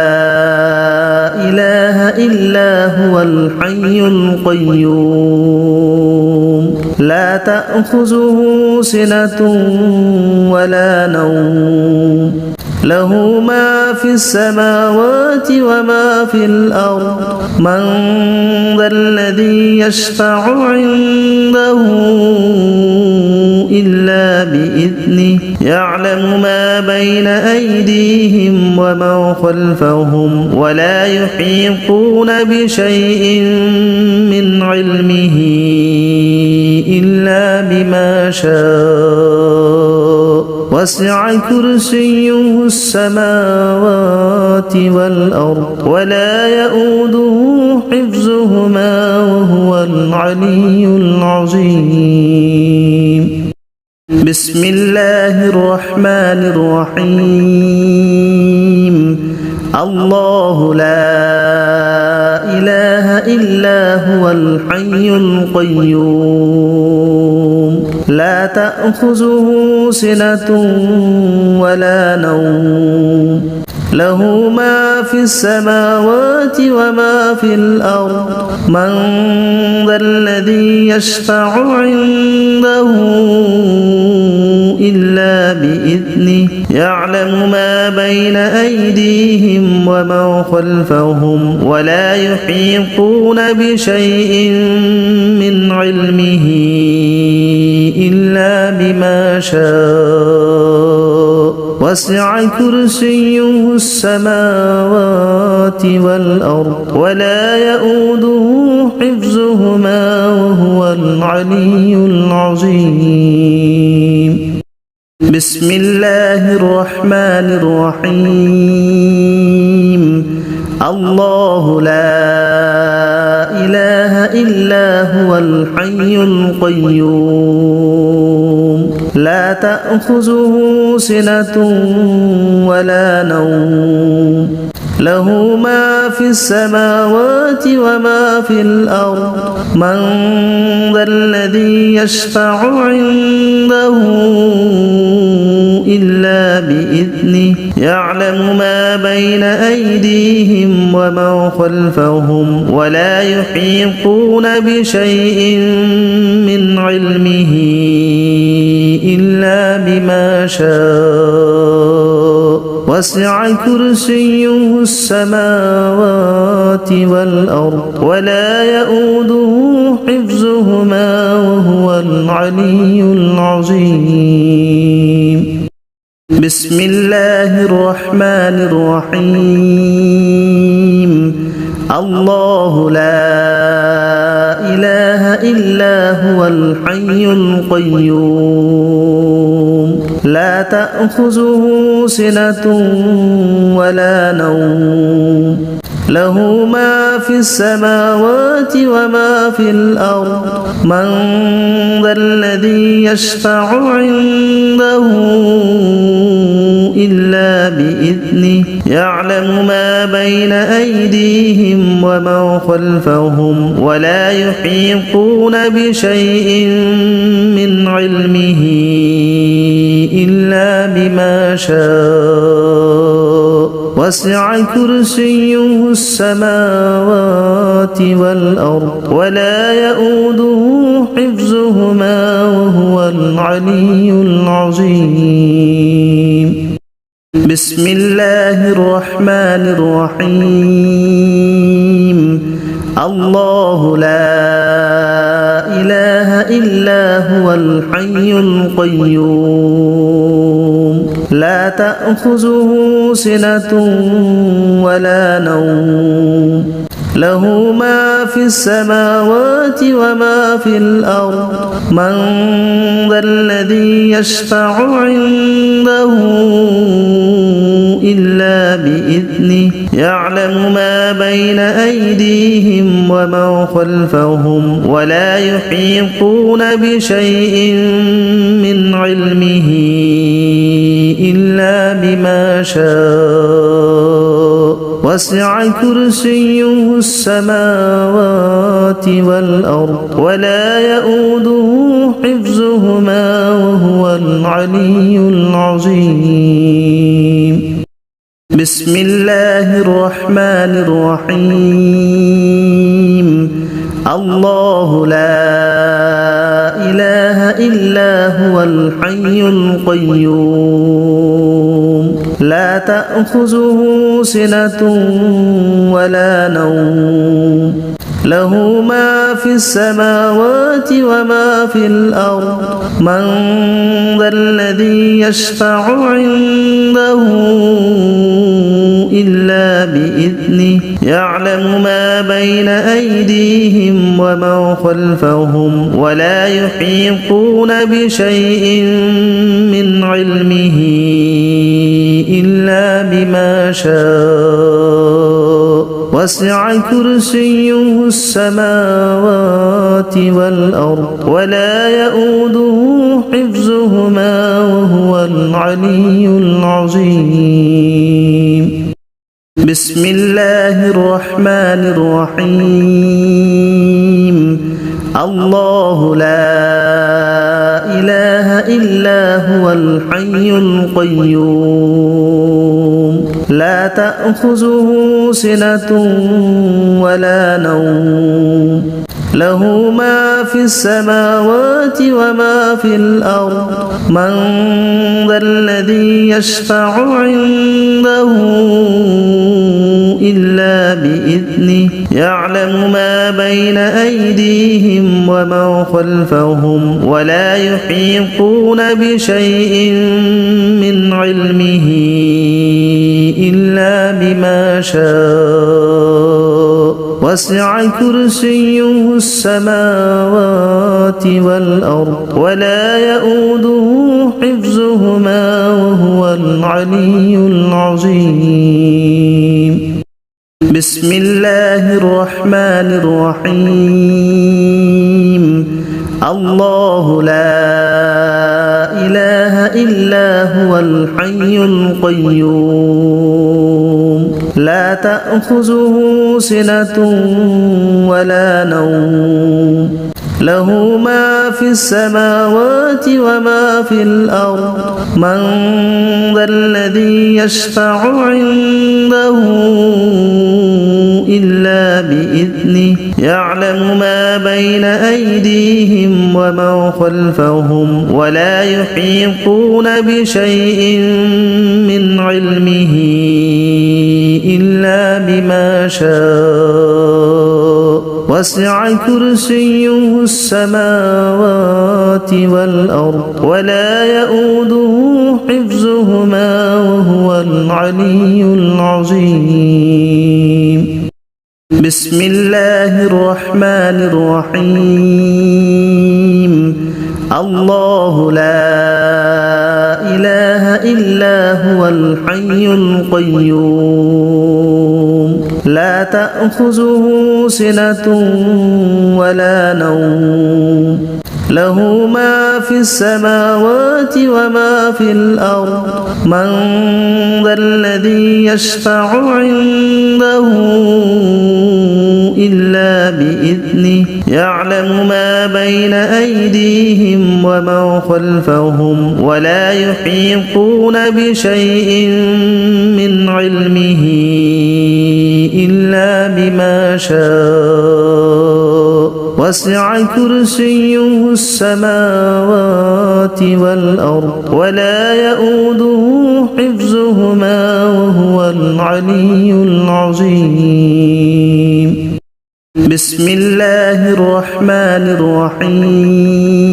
إله إلا هو الحي القيوم لا تأخذه سنة ولا نوم له ما في السماوات وما في الأرض من ذا الذي يشفع عنده إلا بإذنه يعلم ما بين أيديهم وما خلفهم ولا يحيطون بشيء من علمه إلا بما شاء وسع كرسيه السماوات والأرض ولا يؤوده حفظهما وهو العلي العظيم بسم الله الرحمن الرحيم الله لا إله إلا هو الحي القيوم لا تأخذه سنة ولا نوم له ما في السماوات وما في الأرض من ذا الذي يشفع عنده إلا بإذنه يعلم ما بين أيديهم وما خلفهم ولا يحيطون بشيء من علمه إلا بما شاء وسع كرسيه السماوات والأرض ولا يؤوده حفظهما وهو العلي العظيم بسم الله الرحمن الرحيم الله لا إله إلا هو الحي القيوم لا تأخذه سنة ولا نوم له ما في السماوات وما في الأرض من ذا الذي يشفع عنده إلا بإذنه يعلم ما بين أيديهم وما خلفهم ولا يحيطون بشيء من علمه إلا بما شاء وسع كرسيه السماوات والأرض ولا يؤوده حفظهما وهو العلي العظيم بسم الله الرحمن الرحيم الله لا إله إلا هو الحي القيوم لا تأخذه سنة ولا نوم له ما في السماوات وما في الأرض من ذا الذي يشفع عنده إلا بإذنه يعلم ما بين أيديهم وما خلفهم ولا يحيطون بشيء من علمه إلا بما شاء وسع كرسيه السماوات والأرض ولا يؤوده حفظهما وهو العلي العظيم بسم الله الرحمن الرحيم الله لا إله إلا هو الحي القيوم لا تأخذه سنة ولا نوم له ما في السماوات وما في الأرض من ذا الذي يشفع عنده إلا بإذنه يعلم ما بين أيديهم وما خلفهم ولا يحيطون بشيء من علمه إلا بما شاء وسع كرسيه السماوات والأرض ولا يؤوده حفظهما وهو العلي العظيم بسم الله الرحمن الرحيم الله لا إله إلا هو الحي القيوم لا تأخذه سنة ولا نوم له ما في السماوات وما في الأرض من ذا الذي يشفع عنده إلا بإذنه يعلم ما بين أيديهم وما خلفهم ولا يحيطون بشيء من علمه إلا بما شاء وسع كرسيه السماوات والأرض ولا يؤوده حفظهما وهو العلي العظيم بسم الله الرحمن الرحيم الله لا إله إلا هو الحي القيوم لا تأخذه سنة ولا نوم له ما في السماوات وما في الأرض من ذا الذي يشفع عنده إلا بإذنه يعلم ما بين أيديهم وما خلفهم ولا يحيطون بشيء من علمه إلا بما شاء وسع كرسيه السماوات والأرض ولا يؤوده حفظهما وهو العلي العظيم بسم الله الرحمن الرحيم الله لا إله إلا هو الحي القيوم لا تأخذه سنة ولا نوم له ما في السماوات وما في الأرض من ذا الذي يشفع عنده إلا بإذنه يعلم ما بين أيديهم وما خلفهم ولا يحيطون بشيء من علمه إلا بما شاء وسع كرسيه السماوات والأرض ولا يؤوده حفظهما وهو العلي العظيم بسم الله الرحمن الرحيم الله لا إله إلا هو الحي القيوم لا تأخذه سنة ولا نوم له ما في السماوات وما في الأرض من ذا الذي يشفع عنده إلا بإذنه يعلم ما بين أيديهم وما خلفهم ولا يحيطون بشيء من علمه إلا بما شاء وسع كرسيه السماوات والأرض ولا يؤوده حفظهما وهو العلي العظيم. بسم الله الرحمن الرحيم.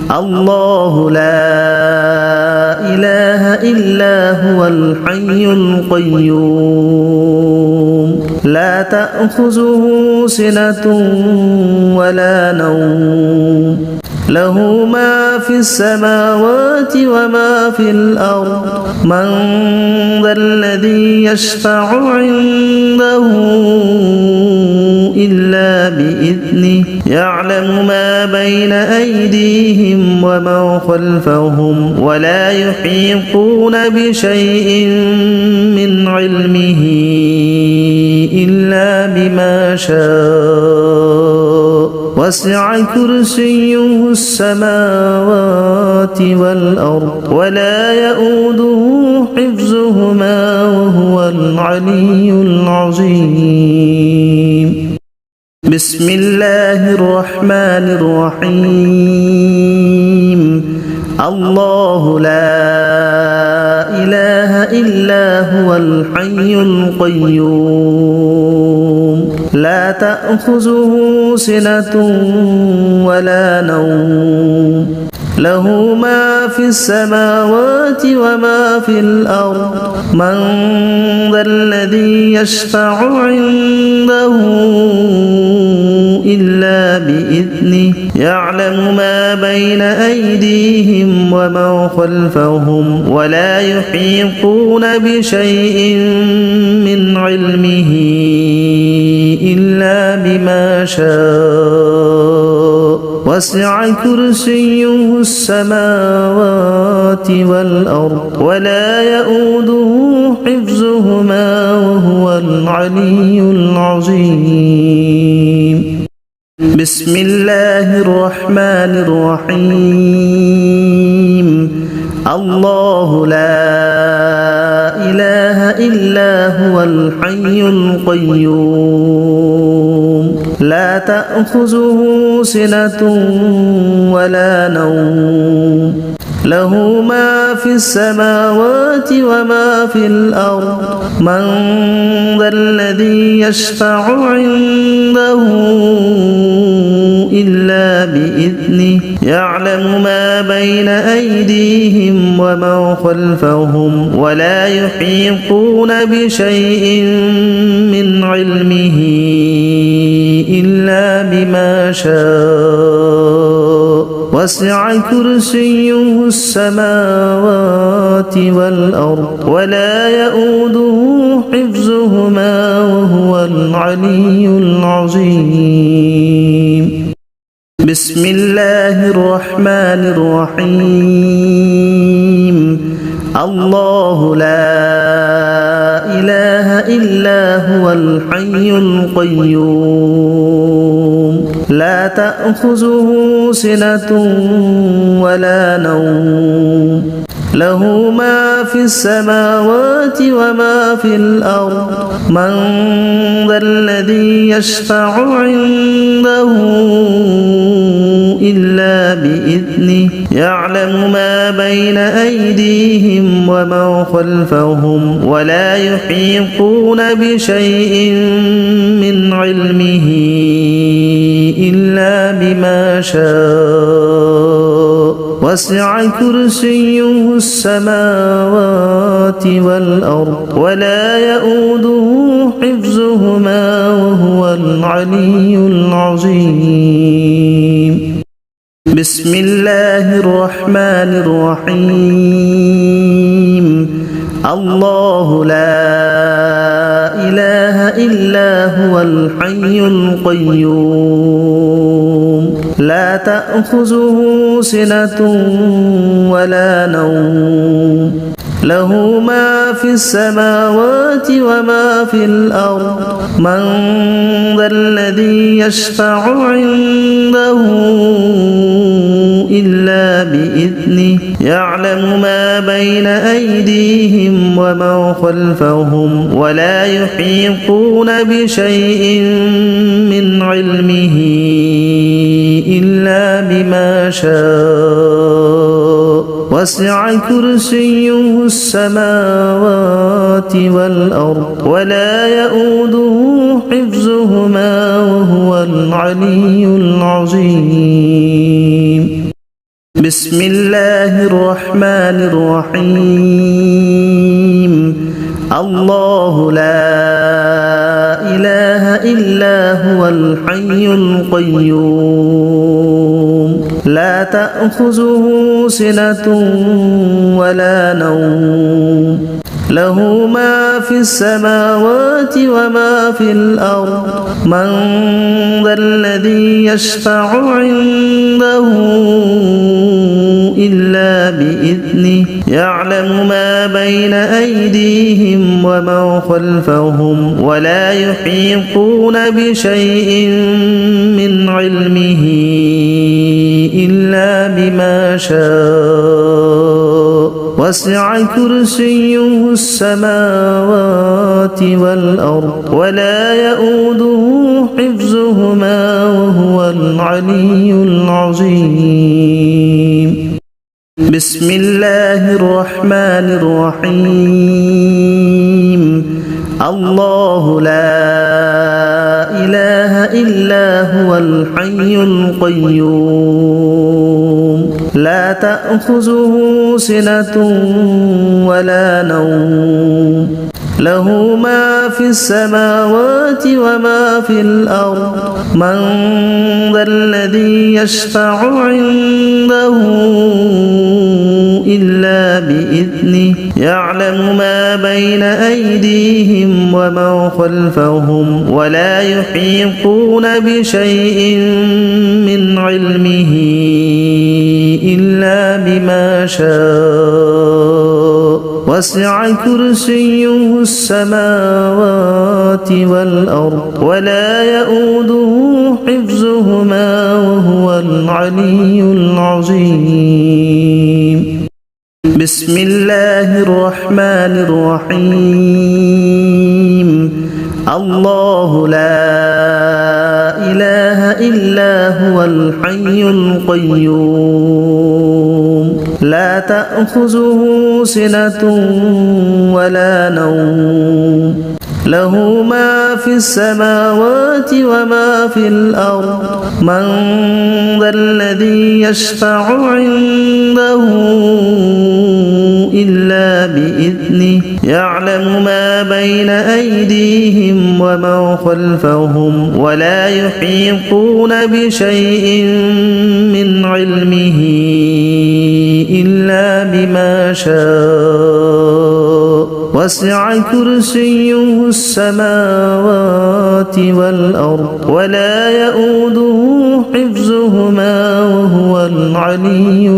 الله لا إله إلا هو الحي القيوم لا تأخذه سنة ولا نوم له ما في السماوات وما في الأرض من ذا الذي يشفع عنده إلا بإذنه يعلم ما بين أيديهم وما خلفهم ولا يحيطون بشيء من علمه إلا بما شاء وسع كرسيه السماوات والأرض ولا يؤوده حفظهما وهو العلي العظيم. بسم الله الرحمن الرحيم. الله لا إله إلا هو الحي القيوم لا تأخذه سنة ولا نوم له ما في السماوات وما في الأرض من ذا الذي يشفع عنده إلا بإذنه يعلم ما بين أيديهم وما خلفهم ولا يحيطون بشيء من علمه إلا بما شاء وسع كرسيه السماوات والأرض ولا يؤوده حفظهما وهو العلي العظيم. بسم الله الرحمن الرحيم. الله لا إله إلا هو الحي القيوم لا تأخذه سنة ولا نوم له ما في السماوات وما في الأرض من ذا الذي يشفع عنده إلا بإذنه يعلم ما بين أيديهم وما خلفهم ولا يحيطون بشيء من علمه إلا بما شاء وسع كرسيه السماوات والأرض ولا يؤوده حفظهما وهو العلي العظيم. بسم الله الرحمن الرحيم. الله لا إله إلا هو الحي القيوم لا تأخذه سنة ولا نوم له ما في السماوات وما في الأرض من ذا الذي يشفع عنده إلا بإذنه يعلم ما بين أيديهم وما خلفهم ولا يحيطون بشيء من علمه إلا بما شاء وسع كرسيه السماوات والأرض ولا يؤوده حفظهما وهو العلي العظيم. بسم الله الرحمن الرحيم. الله لا إله إلا هو الحي القيوم لا تأخذه سنة ولا نوم له ما في السماوات وما في الأرض من ذا الذي يشفع عنده إلا بإذنه يعلم ما بين أيديهم وما خلفهم ولا يحيطون بشيء من علمه إلا بما شاء وسع كرسيه السماوات والأرض ولا يؤوده حفظهما وهو العلي العظيم. بسم الله الرحمن الرحيم. الله لا إله إلا هو الحي القيوم لا تأخذه سنة ولا نوم له ما في السماوات وما في الأرض من ذا الذي يشفع عنده إلا بإذنه يعلم ما بين أيديهم وما خلفهم ولا يحيطون بشيء من علمه إلا بما شاء وسع كرسيه السماوات والأرض ولا يؤوده حفظهما وهو العلي العظيم. بسم الله الرحمن الرحيم. الله لا إله إلا هو الحي القيوم لا تأخذه سنة ولا نوم له ما في السماوات وما في الأرض من ذا الذي يشفع عنده إلا بإذنه يعلم ما بين أيديهم وما خلفهم ولا يحيطون بشيء من علمه إلا بما شاء وسع كرسيه السماوات والأرض ولا يؤوده حفظهما وهو العلي العظيم. بسم الله الرحمن الرحيم. الله لا إله إلا هو الحي القيوم لا تأخذه سنة ولا نوم له ما في السماوات وما في الأرض من ذا الذي يشفع عنده إلا بإذنه يعلم ما بين أيديهم وما خلفهم ولا يحيطون بشيء من علمه إلا بما شاء وسع كرسيه السماوات والأرض ولا يؤوده حفظهما وهو العلي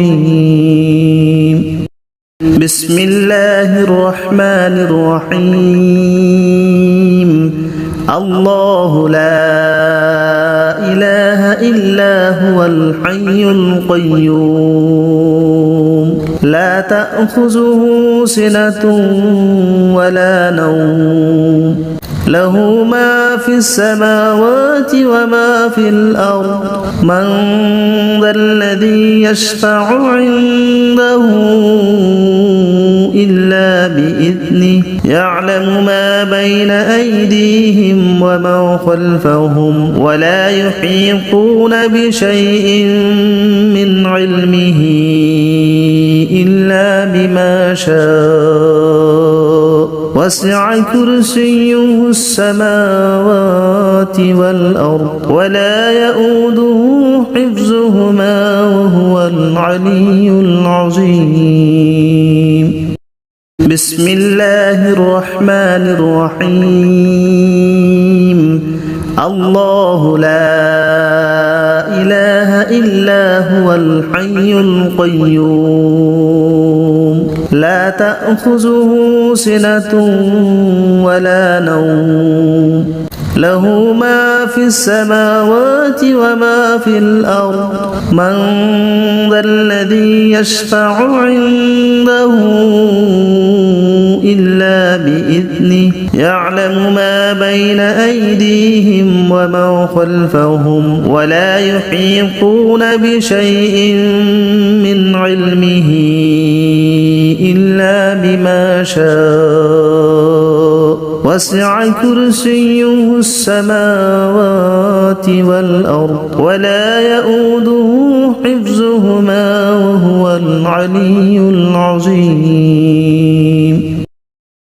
العظيم. بسم الله الرحمن الرحيم. الله لا إله إلا هو الحي القيوم لا تأخذه سنة ولا نوم له ما في السماوات وما في الأرض من ذا الذي يشفع عنده إلا بإذنه يعلم ما بين أيديهم وما خلفهم ولا يحيطون بشيء من علمه إلا بما شاء وسع كرسيه السماوات والأرض ولا يؤوده حفظهما وهو العلي العظيم. بسم الله الرحمن الرحيم. الله لا إله إلا هو الحي القيوم لا تأخذه سنة ولا نوم له ما في السماوات وما في الأرض من ذا الذي يشفع عنده إلا بإذنه يعلم ما بين أيديهم وما خلفهم ولا يحيطون بشيء من علمه إلا بما شاء وسع كرسيه السماوات والأرض ولا يؤوده حفظهما وهو العلي العظيم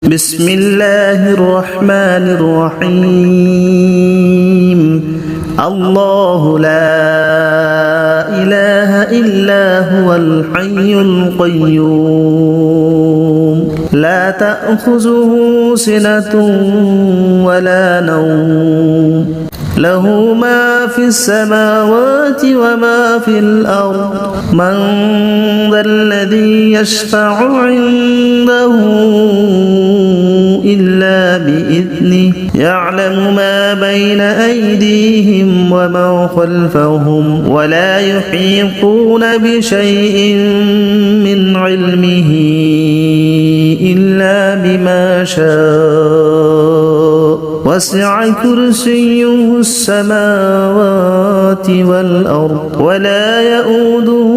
بسم الله الرحمن الرحيم الله لا إله إلا هو الحي القيوم لا تأخذه سنة ولا نوم له ما في السماوات وما في الأرض من ذا الذي يشفع عنده إلا بإذنه يعلم ما بين أيديهم وما خلفهم ولا يحيطون بشيء من علمه إلا بما شاء وسع كرسيه السماوات والأرض ولا يؤوده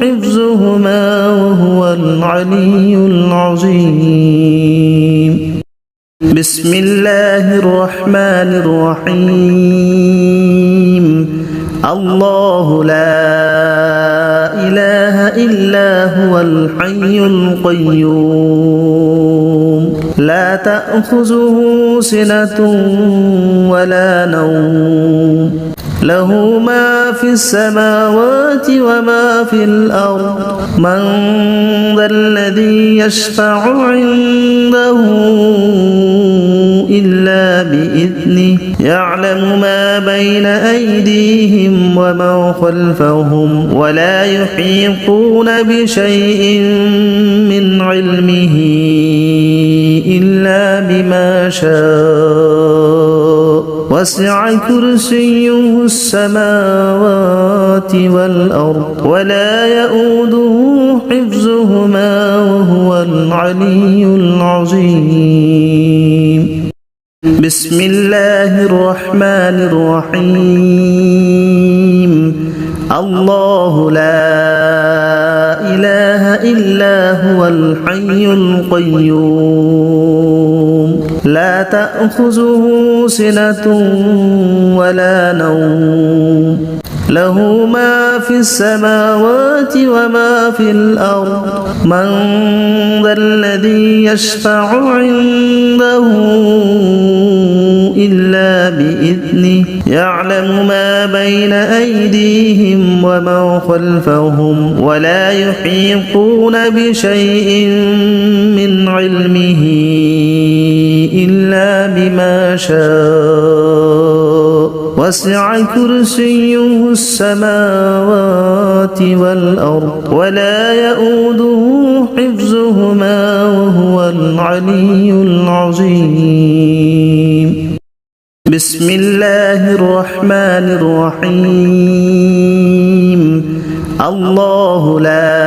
حفظهما وهو العلي العظيم بسم الله الرحمن الرحيم الله لا إله إلا هو الحي القيوم لا تأخذه سنة ولا نوم له ما في السماوات وما في الأرض من ذا الذي يشفع عنده إلا بإذنه يعلم ما بين أيديهم وما خلفهم ولا يحيطون بشيء من علمه إلا بما شاء وسع كرسيه السماوات والأرض ولا يؤوده حفظهما وهو العلي العظيم بسم الله الرحمن الرحيم الله لا إله إلا هو الحي القيوم لا تأخذه سنة ولا نوم له ما في السماوات وما في الأرض من ذا الذي يشفع عنده إلا بإذنه يعلم ما بين أيديهم وما خلفهم ولا يحيطون بشيء من علمه إلا بما شاء وسع كرسيه السماوات والأرض ولا يؤوده حفظهما وهو العلي العظيم بسم الله الرحمن الرحيم الله لا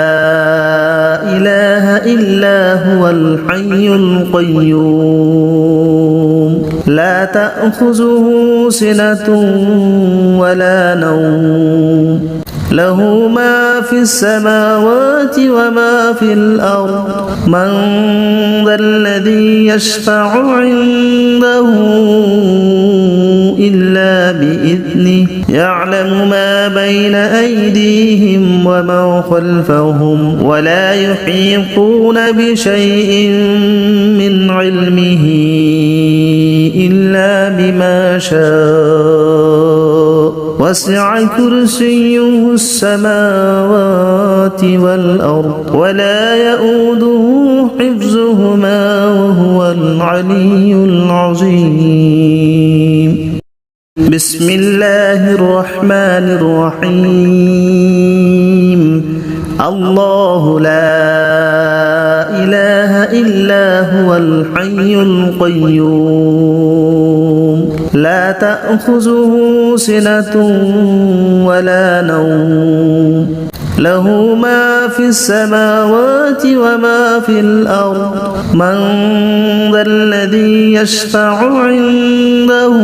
إله إلا هو الحي القيوم لا تأخذه سنة ولا نوم له ما في السماوات وما في الأرض من ذا الذي يشفع عنده إلا بإذنه يعلم ما بين أيديهم وما خلفهم ولا يحيطون بشيء من علمه إلا بما شاء وسع كرسيه السماوات والأرض ولا يؤوده حفظهما وهو العلي العظيم بسم الله الرحمن الرحيم الله لا إله إلا هو الحي القيوم لا تأخذه سنة ولا نوم له ما في السماوات وما في الأرض من ذا الذي يشفع عنده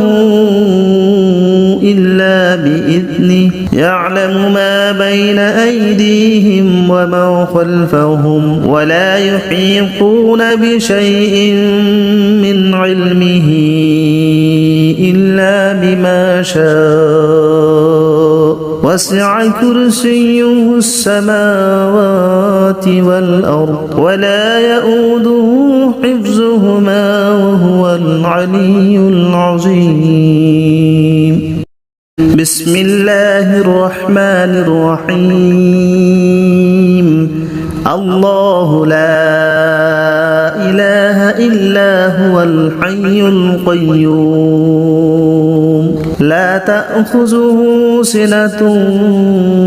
إلا بإذنه يعلم ما بين أيديهم وما خلفهم ولا يحيطون بشيء من علمه إلا بما شاء وسع كرسيه السماوات والأرض ولا يؤوده حفظهما وهو العلي العظيم بسم الله الرحمن الرحيم الله لا إله إلا هو الحي القيوم لا تأخذه سنة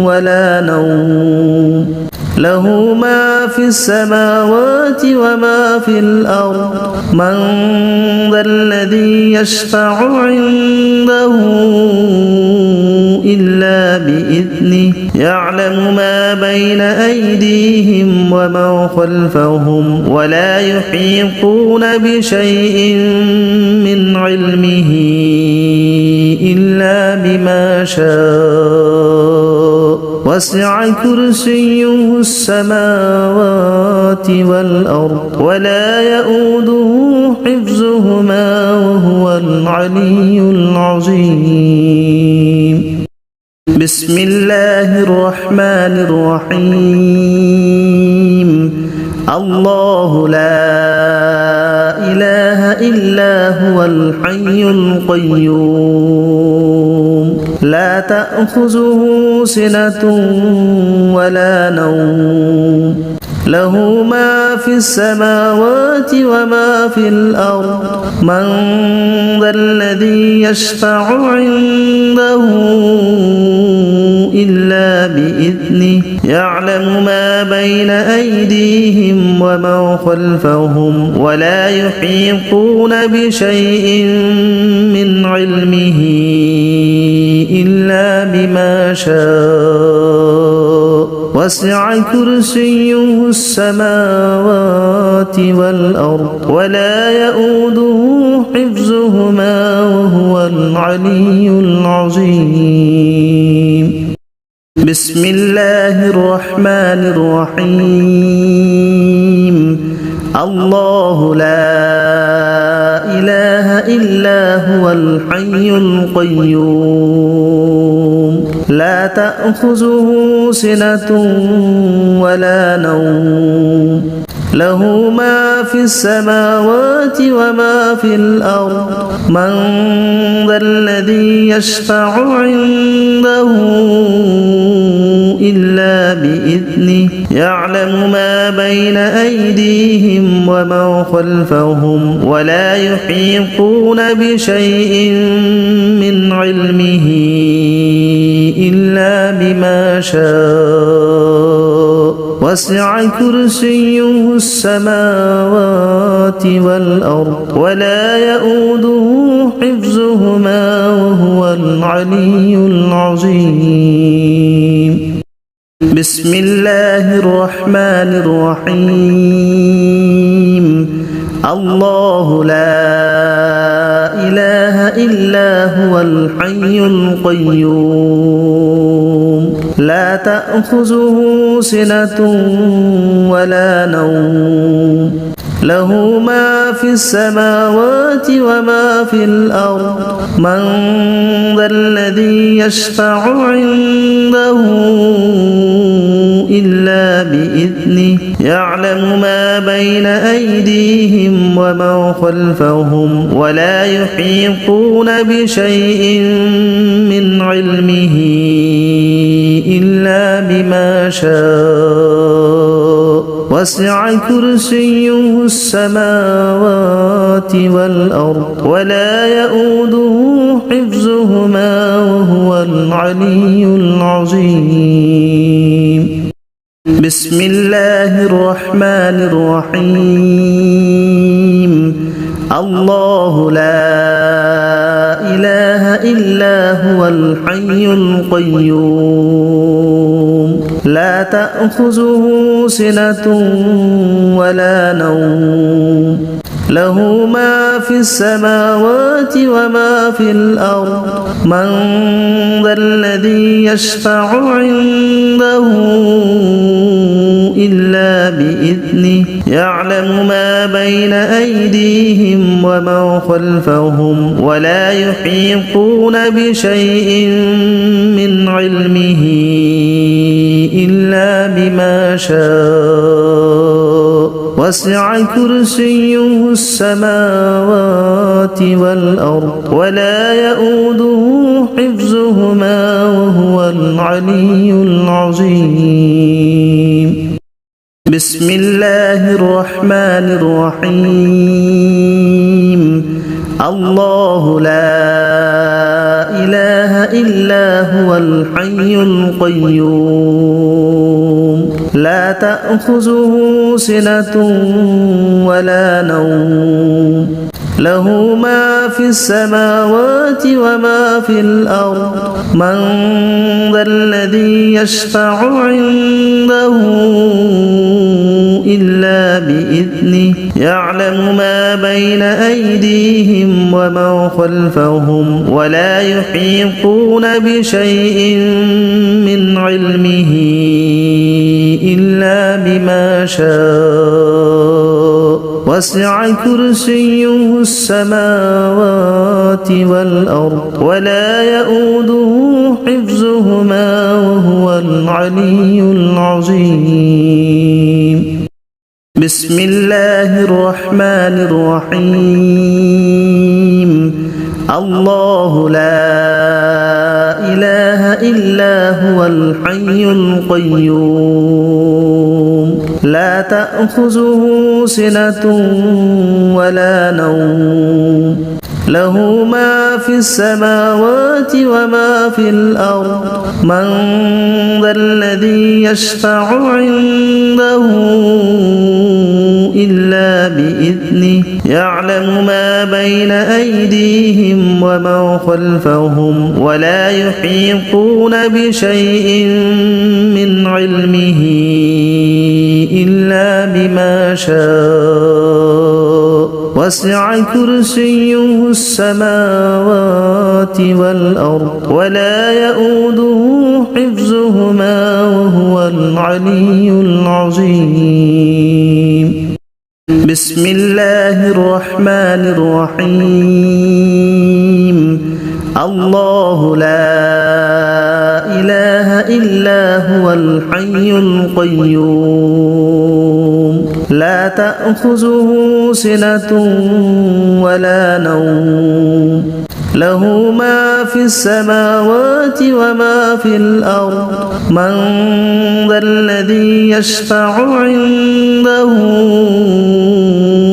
ولا نوم له ما في السماوات وما في الأرض من ذا الذي يشفع عنده إلا بإذنه يعلم ما بين أيديهم وما خلفهم ولا يحيطون بشيء من علمه إلا بما شاء وسع كرسيه السماوات والأرض ولا يؤوده حفظهما وهو العلي العظيم بسم الله الرحمن الرحيم الله لا إله إلا هو الحي القيوم لا تأخذه سنة ولا نوم له ما في السماوات وما في الأرض من ذا الذي يشفع عنده إلا بإذنه يعلم ما بين أيديهم وما خلفهم ولا يحيطون بشيء من علمه إلا بما شاء وسع كرسيه السماوات والأرض ولا يؤوده حفظهما وهو العلي العظيم بسم الله الرحمن الرحيم الله لا إله إلا هو الحي القيوم لا تأخذه سنة ولا نوم له ما في السماوات وما في الأرض من ذا الذي يشفع عنده إلا بإذنه يعلم ما بين أيديهم وما خلفهم ولا يحيطون بشيء من علمه إلا بما شاء وسع كرسيه السماوات والأرض ولا يؤوده حفظهما وهو العلي العظيم بسم الله الرحمن الرحيم الله لا إله إلا هو الحي القيوم لا تأخذه سنة ولا نوم له ما في السماوات وما في الأرض من ذا الذي يشفع عنده إلا بإذنه يعلم ما بين أيديهم وما خلفهم ولا يحيطون بشيء من علمه إلا بما شاء وسع كرسيه السماوات والأرض ولا يؤوده حفظهما وهو العلي العظيم بسم الله الرحمن الرحيم الله لا إله إلا هو الحي القيوم لا تأخذه سنة ولا نوم له ما في السماوات وما في الأرض من ذا الذي يشفع عنده إلا بإذنه يعلم ما بين أيديهم وما خلفهم ولا يحيطون بشيء من علمه إلا بما شاء وسع كرسيه السماوات والأرض ولا يؤوده حفظهما وهو العلي العظيم بسم الله الرحمن الرحيم الله لا إله إلا هو الحي القيوم لا تأخذه سنة ولا نوم له ما في السماوات وما في الأرض من ذا الذي يشفع عنده إلا بإذنه يعلم ما بين أيديهم وما خلفهم ولا يحيطون بشيء من علمه إلا بما شاء وسع كرسيه السماوات والأرض ولا يؤوده حفظهما وهو العلي العظيم بسم الله الرحمن الرحيم الله لا إله إلا هو الحي القيوم لا تأخذه سنة ولا نوم له ما في السماوات وما في الأرض من ذا الذي يشفع عنده إلا بإذنه يعلم ما بين أيديهم وما خلفهم ولا يحيطون بشيء من علمه إلا بما شاء وسع كرسيه السماوات والأرض ولا يؤوده حفظهما وهو العلي العظيم بسم الله الرحمن الرحيم الله لا إله إلا هو الحي القيوم لا تأخذه سنة ولا نوم له ما في السماوات وما في الأرض من ذا الذي يشفع عنده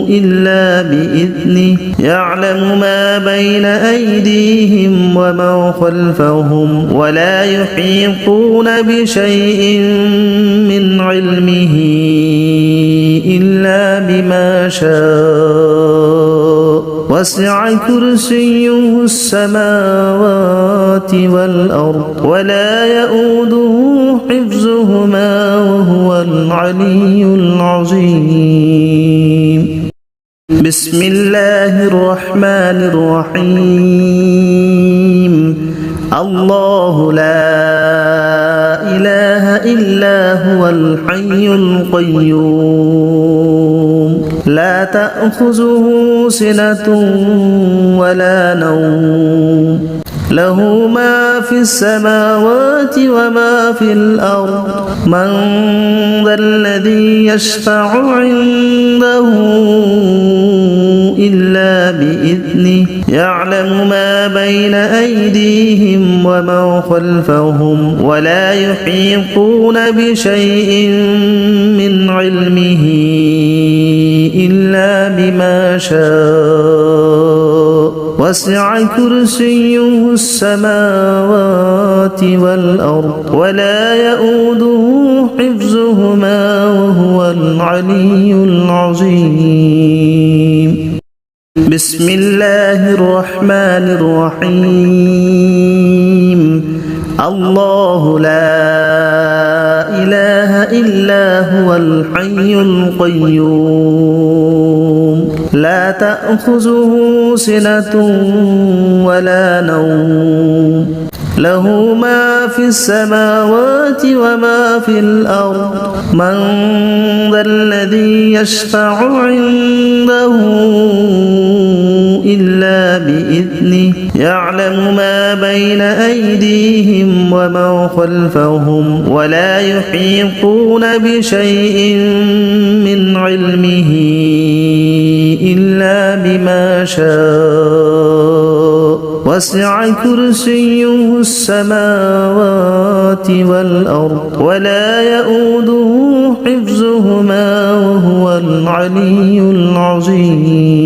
إلا بإذنه يعلم ما بين أيديهم وما خلفهم ولا يحيطون بشيء من علمه إلا بما شاء وسع كرسيه السماوات والأرض ولا يؤوده حفظهما وهو العلي العظيم بسم الله الرحمن الرحيم الله لا إله إلا هو الحي القيوم لا تأخذه سنة ولا نوم له ما في السماوات وما في الأرض من ذا الذي يشفع عنده إلا بإذنه يعلم ما بين أيديهم وما خلفهم ولا يحيطون بشيء من علمه إلا بما شاء وسع كرسيه السماوات والأرض ولا يؤوده حفظهما وهو العلي العظيم بسم الله الرحمن الرحيم الله لا إله إلا هو الحي القيوم لا تأخذه سنة ولا نوم له ما في السماوات وما في الأرض من ذا الذي يشفع عنده إلا بإذنه يعلم ما بين أيديهم وما خلفهم ولا يحيطون بشيء من علمه إلا بما شاء وسع كرسيه السماوات والأرض ولا يؤوده حفظهما وهو العلي العظيم